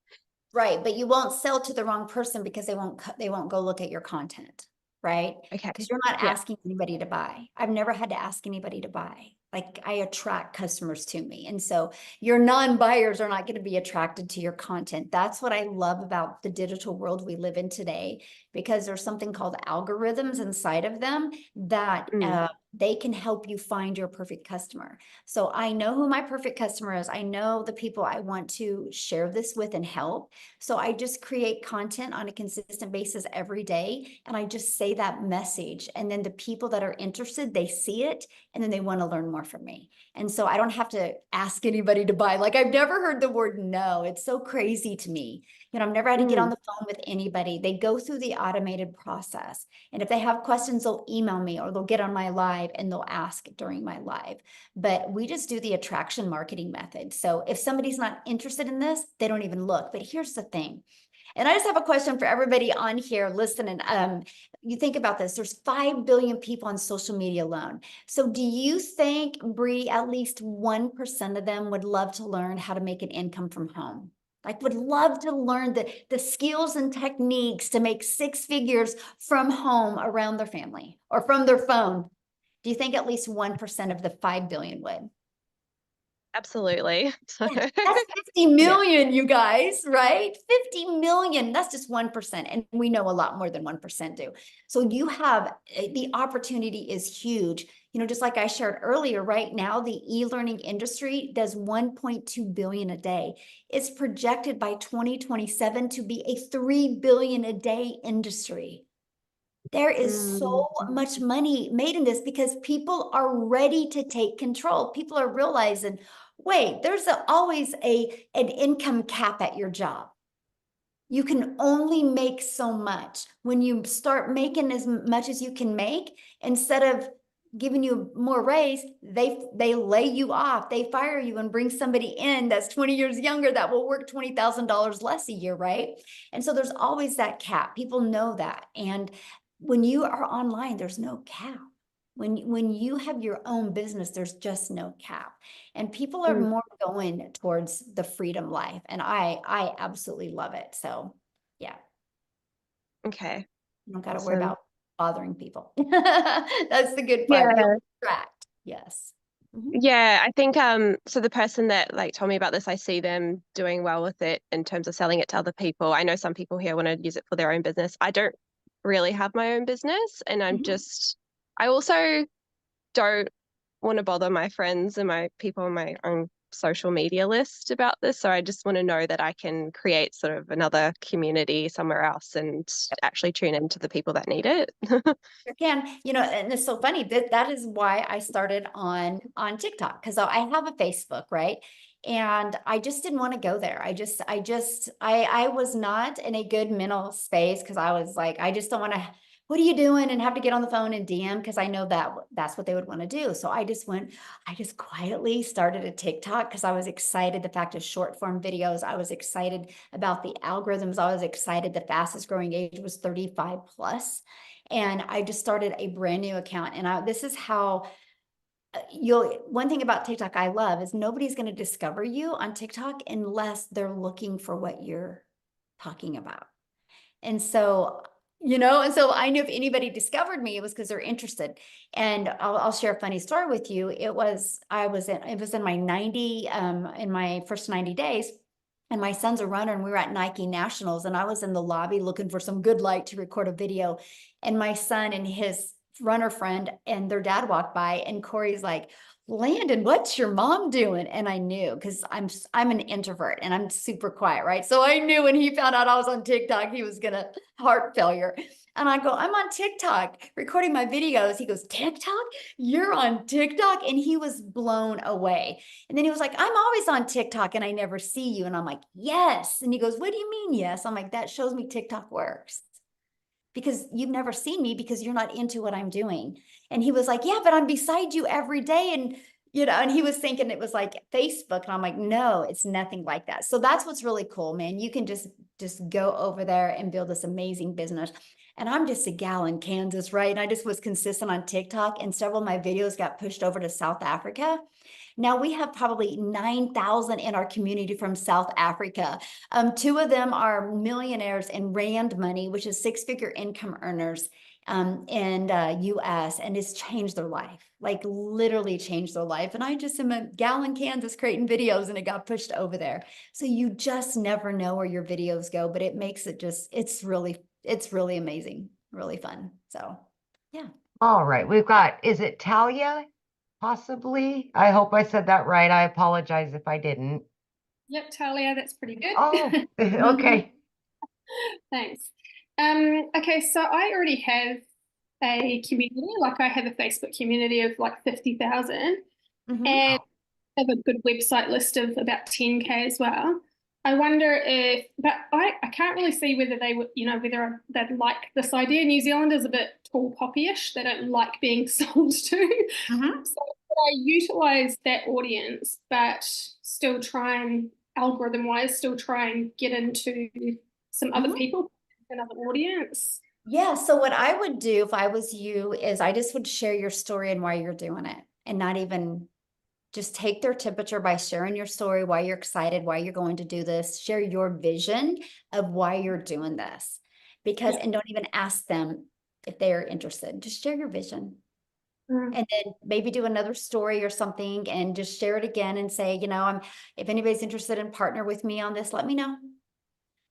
Right, but you won't sell to the wrong person because they won't go look at your content, right? Okay. Because you're not asking anybody to buy. I've never had to ask anybody to buy. Like I attract customers to me. And so your non-buyers are not going to be attracted to your content. That's what I love about the digital world we live in today, because there's something called algorithms inside of them that they can help you find your perfect customer. So I know who my perfect customer is. I know the people I want to share this with and help. So I just create content on a consistent basis every day. And I just say that message. And then the people that are interested, they see it and then they want to learn more from me. And so I don't have to ask anybody to buy. Like I've never heard the word no. It's so crazy to me. You know, I've never had to get on the phone with anybody. They go through the automated process. And if they have questions, they'll email me or they'll get on my live and they'll ask during my live. But we just do the attraction marketing method. So if somebody's not interested in this, they don't even look. But here's the thing. And I just have a question for everybody on here listening. You think about this, there's 5 billion people on social media alone. So do you think, Bree, at least 1% of them would love to learn how to make an income from home? Like would love to learn the skills and techniques to make 6 figures from home around their family or from their phone. Do you think at least 1% of the 5 billion would? Absolutely. So Yeah, that's 50 million, you guys, right? 50 million, that's just 1%. And we know a lot more than 1% do. So you have the opportunity is huge. You know, just like I shared earlier, right now, the e-learning industry does 1.2 billion a day. It's projected by 2027 to be a 3 billion a day industry. There is so much money made in this because people are ready to take control. People are realizing, wait, there's always an income cap at your job. You can only make so much. When you start making as much as you can make, instead of giving you more raise, they lay you off, they fire you and bring somebody in that's 20 years younger that will work $20,000 less a year, right? And so there's always that cap. People know that. And when you are online, there's no cap. When you have your own business, there's just no cap. And people are more going towards the freedom life. And I absolutely love it. So yeah. Okay. You don't got to worry Awesome. about bothering people. That's the good part. Yeah. You'll distract. Yes. Yeah, I think so the person that like told me about this, I see them doing well with it in terms of selling it to other people. I know some people here want to use it for their own business. I don't really have my own business, and I also don't want to bother my friends and my people on my own social media list about this. So I just want to know that I can create sort of another community somewhere else and actually tune into the people that need it. You can, you know, and it's so funny that is why I started on TikTok, because I have a Facebook, right? And I just didn't want to go there. I was not in a good mental space because I was like, I just don't want to, what are you doing? And have to get on the phone and DM because I know that's what they would want to do. So I just quietly started a TikTok because I was excited. The fact of short form videos, I was excited about the algorithms. I was excited. The fastest growing age was 35 plus. And I just started a brand new account. And this is how one thing about TikTok I love is nobody's going to discover you on TikTok unless they're looking for what you're talking about. And so, and so I knew if anybody discovered me, it was because they're interested. And I'll share a funny story with you. It was in my first 90 days. And my son's a runner and we were at Nike Nationals and I was in the lobby looking for some good light to record a video. And my son and his runner friend and their dad walked by and Corey's like, Landon, what's your mom doing? And I knew because I'm an introvert and I'm super quiet, right? So I knew when he found out I was on TikTok, he was gonna heart failure. And I go, I'm on TikTok recording my videos. He goes, TikTok? You're on TikTok? And he was blown away. And then he was like, I'm always on TikTok and I never see you. And I'm like, yes. And he goes, what do you mean, yes? I'm like, that shows me TikTok works. Because you've never seen me because you're not into what I'm doing. And he was like, yeah, but I'm beside you every day. And, and he was thinking it was like Facebook. And I'm like, no, it's nothing like that. So that's what's really cool, man. You can just go over there and build this amazing business. And I'm just a gal in Kansas, right? And I just was consistent on TikTok and several of my videos got pushed over to South Africa. Now we have probably 9,000 in our community from South Africa. 2 of them are millionaires in Rand money, which is 6-figure income earners in US, and it's changed their life, like literally changed their life. And I just am a gal in Kansas creating videos and it got pushed over there. So you just never know where your videos go, but it makes it it's really amazing, really fun. So yeah. All right, is it Talia? Possibly. I hope I said that right. I apologize if I didn't. Yep, Talia, that's pretty good. Oh, okay. Thanks. Okay, so I already have a community, like I have a Facebook community of like 50,000 and I have a good website list of about 10K as well. I wonder but I can't really see whether they would, whether they'd like this idea. New Zealand is a bit tall poppy-ish. They don't like being sold to. So I utilize that audience, but still try and algorithm-wise, still try and get into some other people, another audience. Yeah. So what I would do if I was you is I just would share your story and why you're doing it and not even just take their temperature by sharing your story, why you're excited, why you're going to do this, share your vision of why you're doing this and don't even ask them if they are interested. Just share your vision. and then maybe do another story or something and just share it again and say, you know, if anybody's interested in partner with me on this, let me know.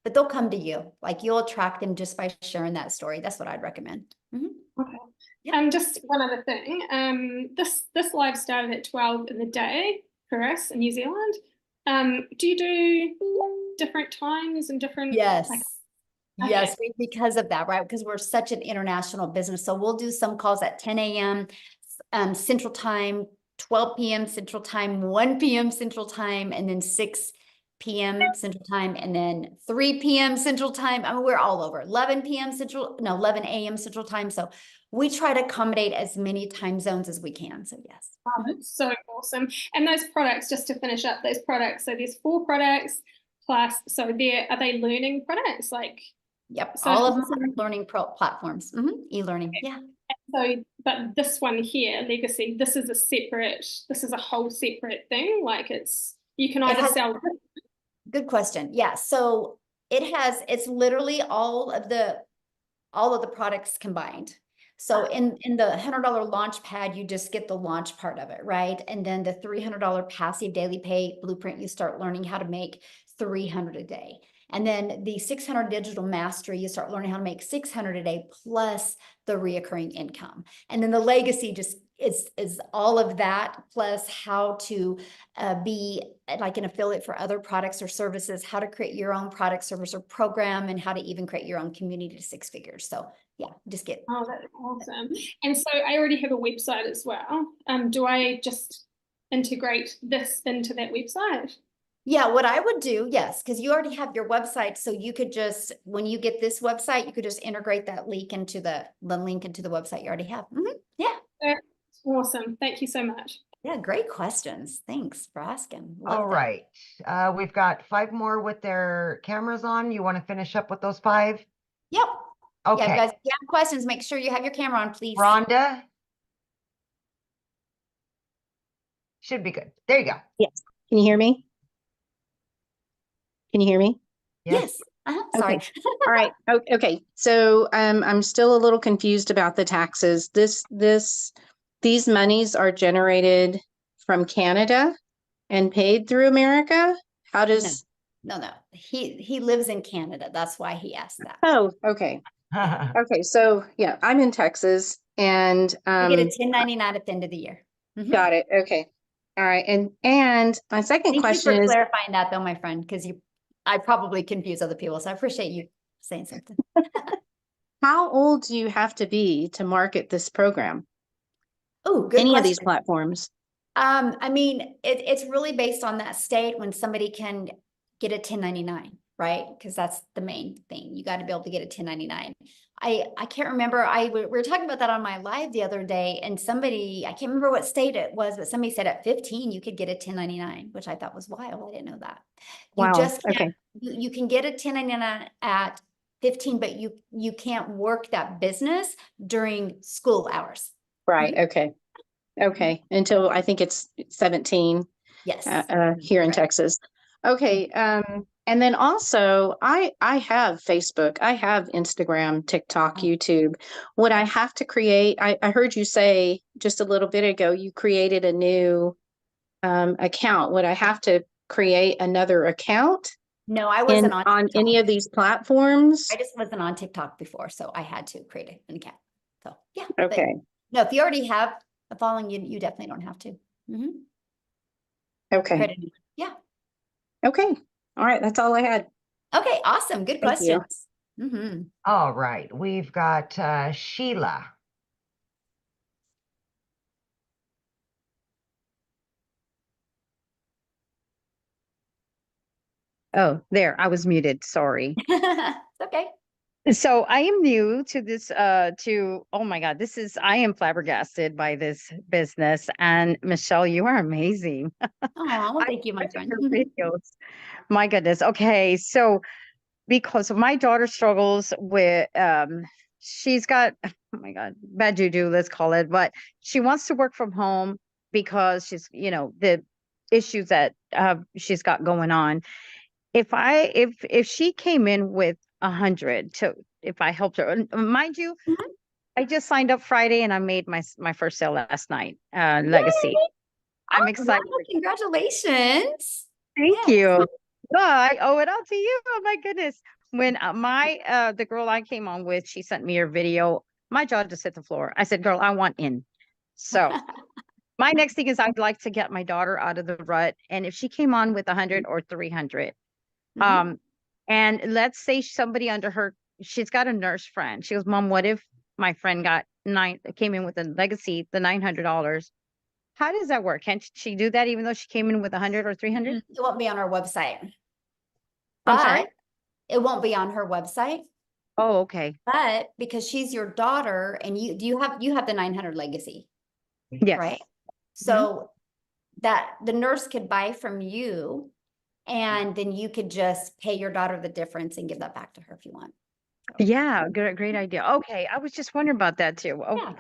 But they'll come to you. Like you'll attract them just by sharing that story. That's what I'd recommend. Okay. Just one other thing. This live started at 12 in the day for us in New Zealand. Do you do different times and different? Yes. Like, Yes, because of that, right? Because we're such an international business. So we'll do some calls at 10 a.m. Central Time, 12 p.m. Central Time, 1 p.m. Central Time, and then 6 p.m. Central Time, and then 3 p.m. Central Time. I mean, we're all over. 11 p.m. 11 a.m. Central Time. So we try to accommodate as many time zones as we can. So yes. Oh, that's so awesome. And those products, just to finish up, those products. So there's 4 products plus. So are they learning products like? Yep, So all of them are learning platforms, e-learning, yeah. So, but this one here, Legacy, this is a whole separate thing. Like you can either sell. Good question. Yeah, so it's literally all of the products combined. So in the $100 launch pad, you just get the launch part of it, right? And then the $300 passive daily pay blueprint, you start learning how to make 300 a day. And then the 600 digital mastery, you start learning how to make 600 a day plus the reoccurring income. And then the legacy just is all of that plus how to be like an affiliate for other products or services, how to create your own product, service, or program, and how to even create your own community to 6 figures. So yeah, just get. Oh, that's awesome. And so I already have a website as well. Do I just integrate this into that website? Yeah, what I would do, yes, because you already have your website. So you could just, when you get this website, you could just integrate that link into the link into the website you already have. Yeah. That's awesome. Thank you so much. Yeah, great questions. Thanks for asking. All right. We've got 5 more with their cameras on. You want to finish up with those 5? Yep. Okay. Yeah, guys, if you have questions, make sure you have your camera on, please. Rhonda? Should be good. There you go. Yes. Can you hear me? Can you hear me? Yes. Sorry. Okay. All right. Okay. So I'm still a little confused about the taxes. These monies are generated from Canada and paid through America. How does? No. He lives in Canada. That's why he asked that. Oh, okay. Okay. So yeah, I'm in Texas and you get a 1099 at the end of the year. Got it. Okay. All right. And my second question Thank you is for clarifying that though, my friend, because I probably confuse other people. So I appreciate you saying something. how old do you have to be to market this program? Oh, good Any question. of these platforms? I mean, it's really based on that state when somebody can get a 1099, right? Because that's the main thing. You got to be able to get a 1099. I can't remember. We were talking about that on my live the other day, and somebody, I can't remember what state it was, but somebody said at 15 you could get a 1099, which I thought was wild. I didn't know that. You Wow. just can't, Okay. you can get a 1099 at 15, but you can't work that business during school hours. Right. Okay. Okay. Until I think it's 17. Yes. Here in Texas. Okay. And then also I have Facebook, I have Instagram, TikTok, YouTube. Would I have to create, I heard you say just a little bit ago, you created a new account. Would I have to create another account? No, I wasn't on any of these platforms. I just wasn't on TikTok before, so I had to create an account. So yeah. Okay. No, if you already have a following, you definitely don't have to. Okay. Yeah. Okay. All right. That's all I had. Okay. Awesome. Good Thank you. questions. All right. We've got Sheila. Oh, there, I was muted. Sorry. Okay. So I am new to this, oh my God, I am flabbergasted by this business. And Michelle, you are amazing. Oh, thank you, my friend. Your videos. My goodness. Okay. So because my daughter struggles with, she's got, oh my God, bad juju, let's call it, but she wants to work from home because she's, the issues that she's got going on. If she came in with 100 if I helped her, mind you, I just signed up Friday and I made my first sale last night. Legacy. I'm excited. Wow, congratulations. Thank you. No, I owe it all to you. Oh my goodness. When the girl I came on with, she sent me her video. My jaw just hit the floor. I said, girl, I want in. So my next thing is I'd like to get my daughter out of the rut. And if she came on with 100 or 300, and let's say somebody under her, she's got a nurse friend. She goes, Mom, what if my friend came in with a legacy, the $900? How does that work? Can't she do that even though she came in with 100 or 300? It won't be on our website. I'm sorry? But it won't be on her website. Oh, okay. But because she's your daughter and you have the 900 legacy. Yes. Right. So that the nurse could buy from you and then you could just pay your daughter the difference and give that back to her if you want. Yeah, great idea. Okay, I was just wondering about that too. Oh,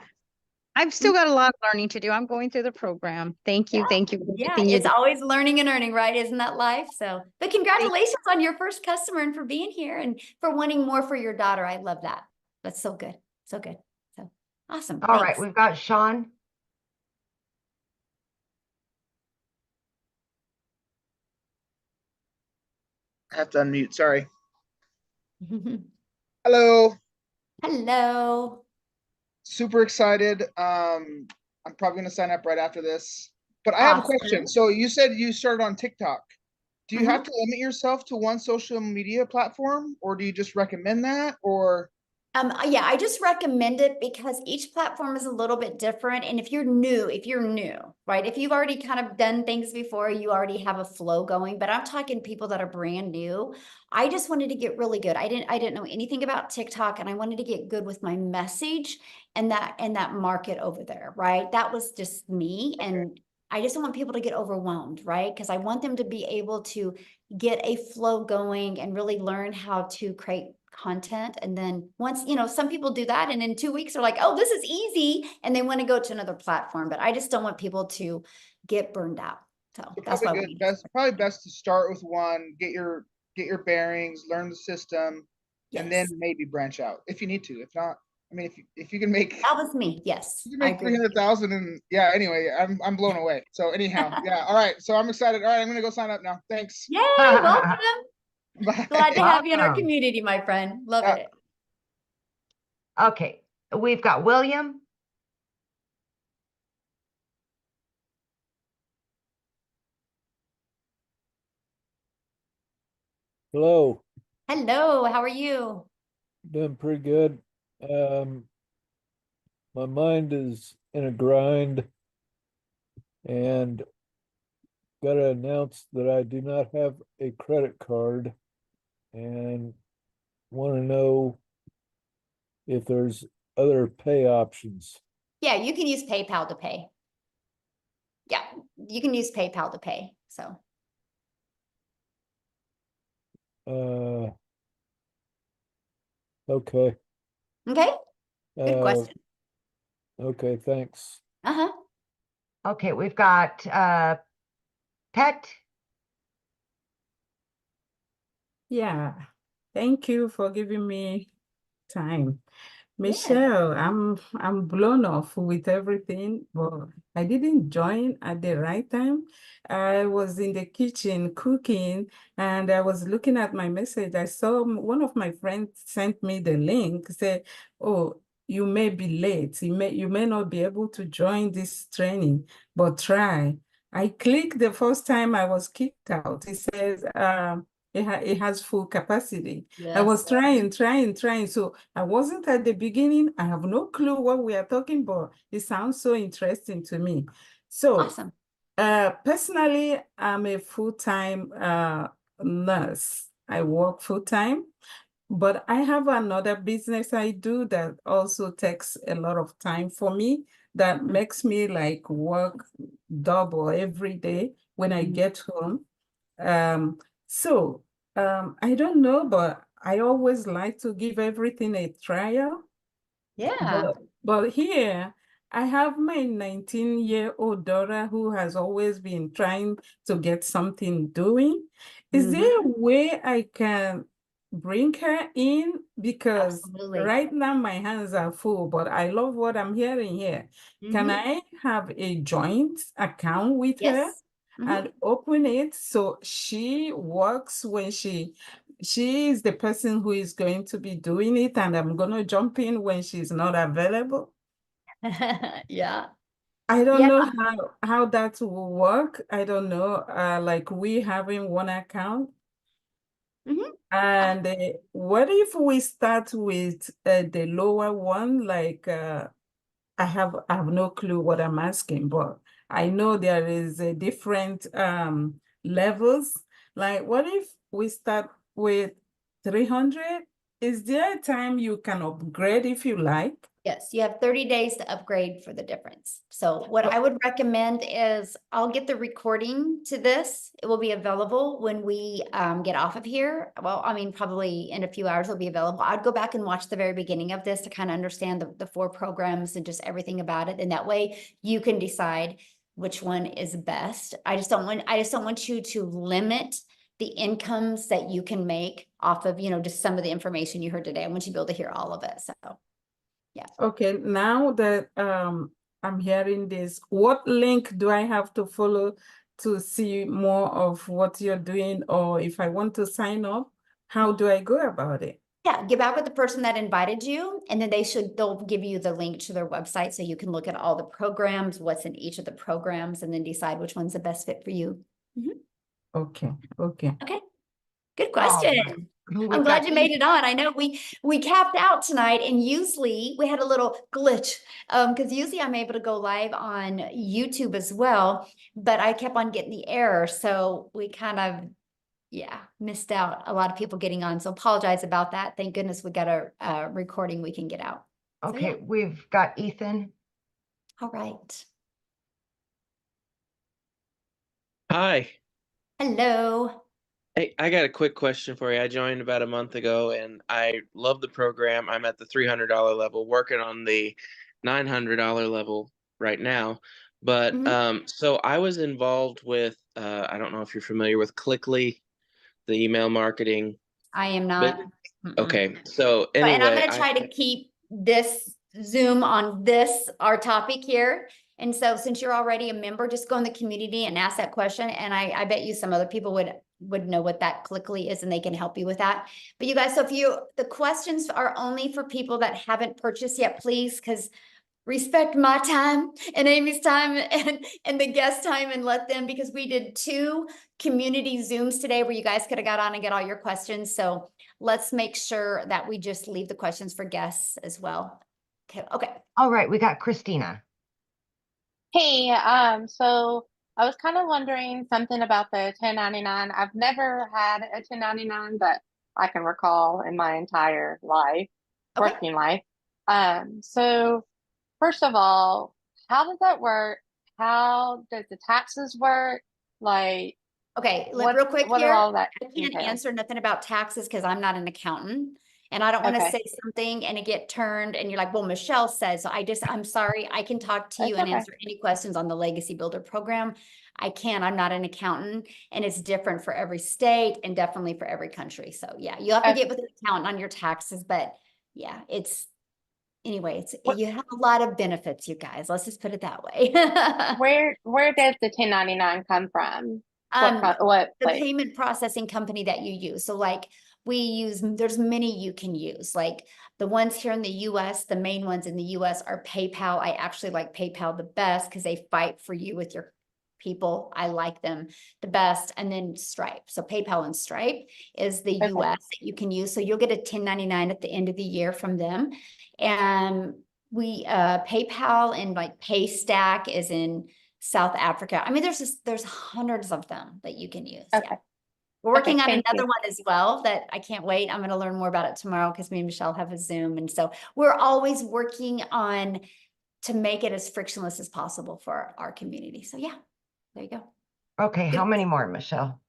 I've still got a lot of learning to do. I'm going through the program. Thank you. Thank you. For Yeah, everything you it's do. always learning and earning, right? Isn't that life? So, but congratulations on your first customer and for being here and for wanting more for your daughter. I love that. That's so good. So good. So awesome. All right, Thanks. we've got Sean. I have to unmute, sorry. Hello. Hello. Super excited. I'm probably gonna sign up right after this. But I have a question. So you said you started on TikTok. Do you have to limit yourself to one social media platform, or do you just recommend that? Or Yeah, I just recommend it because each platform is a little bit different. And if you're new, right? If you've already kind of done things before, you already have a flow going, but I'm talking people that are brand new. I just wanted to get really good. I didn't know anything about TikTok and I wanted to get good with my message and that market over there, right? That was just me. And I just don't want people to get overwhelmed, right? Because I want them to be able to get a flow going and really learn how to create content. And then once, some people do that and in 2 weeks are like, oh, this is easy. And they want to go to another platform, but I just don't want people to get burned out. So that's why probably best to start with one, get your bearings, learn the system, and then maybe branch out if you need to. If not, I mean, if you can make that was me, yes. You can make 300,000 and yeah, anyway, I'm blown away. So anyhow, yeah, all right. So I'm excited. All right, I'm gonna go sign up now. Thanks. Yay, welcome. Glad to have you in our Awesome. community, my friend. Love it. Okay, we've got William. Hello, Hello, how are you? doing pretty good. My mind is in a grind and gotta announce that I do not have a credit card and want to know if there's other pay options. Yeah, you can use PayPal to pay. Yeah, you can use PayPal to pay. So Okay. okay, good question. Okay, thanks. Okay, we've got Pet. Yeah, thank you for giving me time. Michelle, I'm blown off with everything, but I didn't join at the right time. I was in the kitchen cooking and I was looking at my message. I saw one of my friends sent me the link, said, oh, you may be late. You may not be able to join this training, but try. I clicked the first time I was kicked out. It says, it has full capacity. I was trying. So I wasn't at the beginning. I have no clue what we are talking about. It sounds so interesting to me. So awesome. Personally, I'm a full-time nurse. I work full-time, but I have another business I do that also takes a lot of time for me. That makes me like work double every day when I get home. I don't know, but I always like to give everything a trial. Yeah. But here, I have my 19-year-old daughter who has always been trying to get something doing. Is there a way I can bring her in? Because Absolutely. right now my hands are full, but I love what I'm hearing here. Can Mhm. I have a joint account with her Yes. Mhm. and open it so she works when she is the person who is going to be doing it, and I'm gonna jump in when she's not available? Yeah. I don't Yeah. know how that will work. I don't know. Like we having one account. Mhm. And what if we start with the lower one? Like I have no clue what I'm asking, but I know there is a different levels. Like what if we start with 300? Is there a time you can upgrade if you like? Yes, you have 30 days to upgrade for the difference. So what I would recommend is I'll get the recording to this. It will be available when we get off of here. Well, I mean, probably in a few hours it'll be available. I'd go back and watch the very beginning of this to kind of understand the 4 programs and just everything about it. And that way you can decide which one is best. I just don't want you to limit the incomes that you can make off of, just some of the information you heard today. I want you to be able to hear all of it. So yeah. Okay, now that I'm hearing this, what link do I have to follow to see more of what you're doing? Or if I want to sign up, how do I go about it? Yeah, get back with the person that invited you, and then they'll give you the link to their website so you can look at all the programs, what's in each of the programs, and then decide which one's the best fit for you. Mhm. Okay, okay. Okay, good All question. right. We've I'm glad got you made it on. I know we capped out tonight, and usually we had a little glitch because usually I'm able to go live on YouTube as well, but I kept on getting the error, so we kind of missed out a lot of people getting on. So apologize about that. Thank goodness we got a recording we can get out. So, Okay, yeah. we've got Ethan. All right. Hi. Hello. Hey, I got a quick question for you. I joined about a month ago and I love the program. I'm at the $300 level, working on the $900 level right now. But so I was involved with I don't know if you're familiar with Clickly, the email marketing. I am not. Okay. So And I'm anyway, going to try to keep this Zoom on our topic here. And so since you're already a member, just go in the community and ask that question. And I bet you some other people would know what that Clickly is and they can help you with that. But you guys, so the questions are only for people that haven't purchased yet, please, because respect my time and Amy's time and the guest time, and let them, because we did 2 community Zooms today where you guys could have got on and get all your questions. So let's make sure that we just leave the questions for guests as well. Okay. All right, we got Christina. Hey, so I was kind of wondering something about the 1099. I've never had a 1099 that I can recall in my entire life, working life. So first of all, how does that work? How does the taxes work? Like, Okay, real quick what do here, all that I can't entail? answer nothing about taxes because I'm not an accountant. And I don't want to Okay. say something and it get turned and you're like, well, Michelle said, so I'm sorry. I can talk to you It's and okay. answer any questions on the Legacy Builder program. I'm not an accountant, and it's different for every state and definitely for every country. So yeah, you have to get with an accountant on your taxes, but yeah, you have a lot of benefits, you guys. Let's just put it that way. Where does the 1099 come from? What The place? payment processing company that you use. So like there's many you can use. Like the ones here in the US, the main ones in the US are PayPal. I actually like PayPal the best because they fight for you with your people. I like them the best. And then Stripe. So PayPal and Stripe is the US that you can use. So you'll get a 1099 at the end of the year from them. And we PayPal and like Paystack is in South Africa. I mean, there's hundreds of them that you can use. Yeah. We're working on thank another you. one as well that I can't wait. I'm going to learn more about it tomorrow because me and Michelle have a Zoom. And so we're always working on to make it as frictionless as possible for our community. So yeah, there you go. Okay, how many more, Michelle?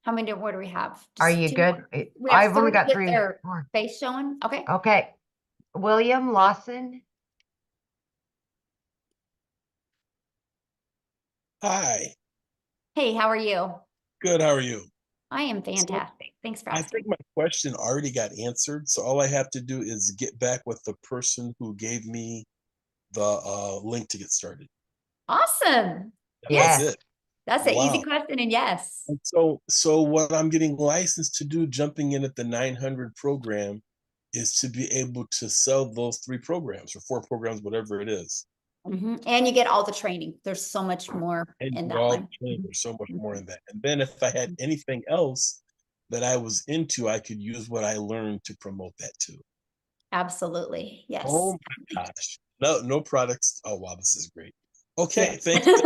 How many more do we have? Are Just you 2 good? more. We have I've only 3 got with 3 their more. face showing. Okay. Okay, William Lawson. Hi, Hey, how are you? good. How are you? I am fantastic. Thanks for I asking. think my question already got answered. So all I have to do is get back with the person who gave me the link to get started. Awesome. That's Yes. it. That's an easy Wow. question, and yes. And so what I'm getting licensed to do, jumping in at the 900 program, is to be able to sell those 3 programs or 4 programs, whatever it is. And you get all the training. There's so much more And in get that all one. the training. There's so much more in that. And then if I had anything else that I was into, I could use what I learned to promote that too. Absolutely. Yes. Oh my gosh. No products. Oh wow, this is great. Okay, Yes. thank you.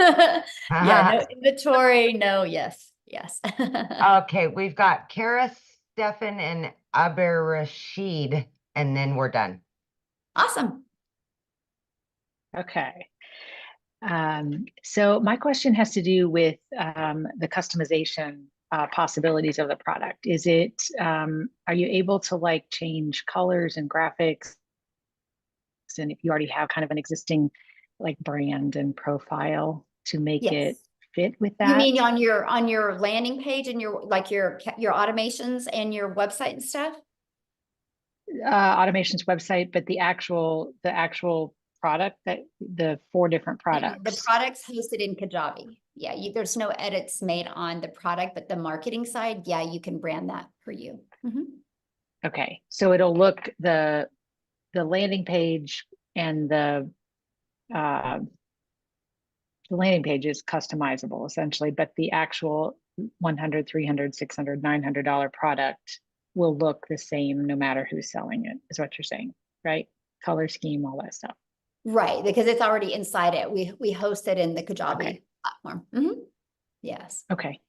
Yeah, no inventory, no, yes, yes. Okay, we've got Kara, Stefan, and Aber Rashid, and then we're done. Awesome. Okay. So my question has to do with the customization possibilities of the product. Is it, are you able to like change colors and graphics? And if you already have kind of an existing like brand and profile to make Yes. it fit with You that? mean on your landing page and your like your automations and your website and stuff? Automations website, but the actual product, that the 4 different The products. product's hosted in Kajabi. Yeah, there's no edits made on the product, but the marketing side, yeah, you can brand that for you. Okay, so it'll look the landing page and the landing page is customizable essentially, but the actual $100, $300, $600, $900 product will look the same no matter who's selling it, is what you're saying, right? Color scheme, all that stuff. Right, because it's already inside it. We host it in the Kajabi platform. Yes. Okay.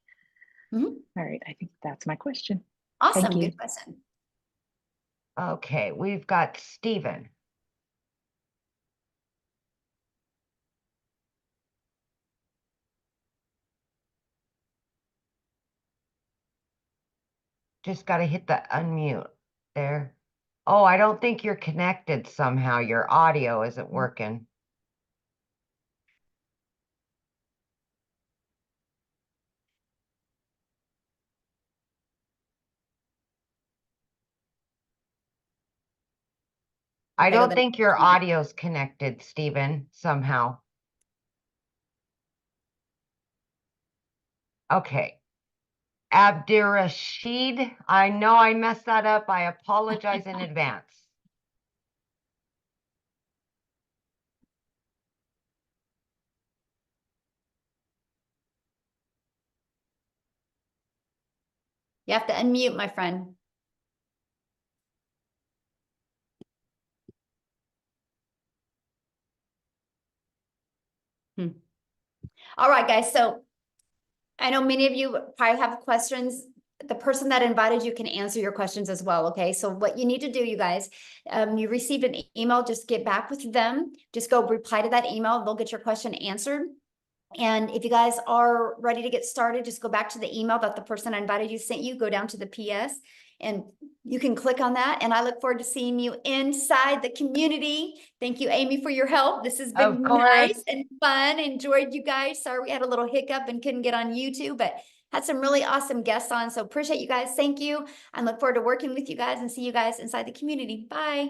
All right, I think that's my question. Awesome, Thank you. good question. Okay, we've got Stephen. Just got to hit the unmute there. Oh, I don't think you're connected somehow. Your audio isn't working. I don't think your audio's connected, Stephen, somehow. Okay. Abdirashid, I know I messed that up. I apologize in advance. You have to unmute, my friend. All right, guys. So I know many of you probably have questions. The person that invited you can answer your questions as well. Okay. So what you need to do, you guys, you received an email, just get back with them. Just go reply to that email. They'll get your question answered. And if you guys are ready to get started, just go back to the email that the person I invited you sent you, go down to the PS, and you can click on that. And I look forward to seeing you inside the community. Thank you, Amy, for your help. This has been nice and fun. Enjoyed you guys. Sorry we had a little hiccup and couldn't get on YouTube, but had some really awesome guests on. So appreciate you guys. Thank you. I look forward to working with you guys and see you guys inside the community. Bye.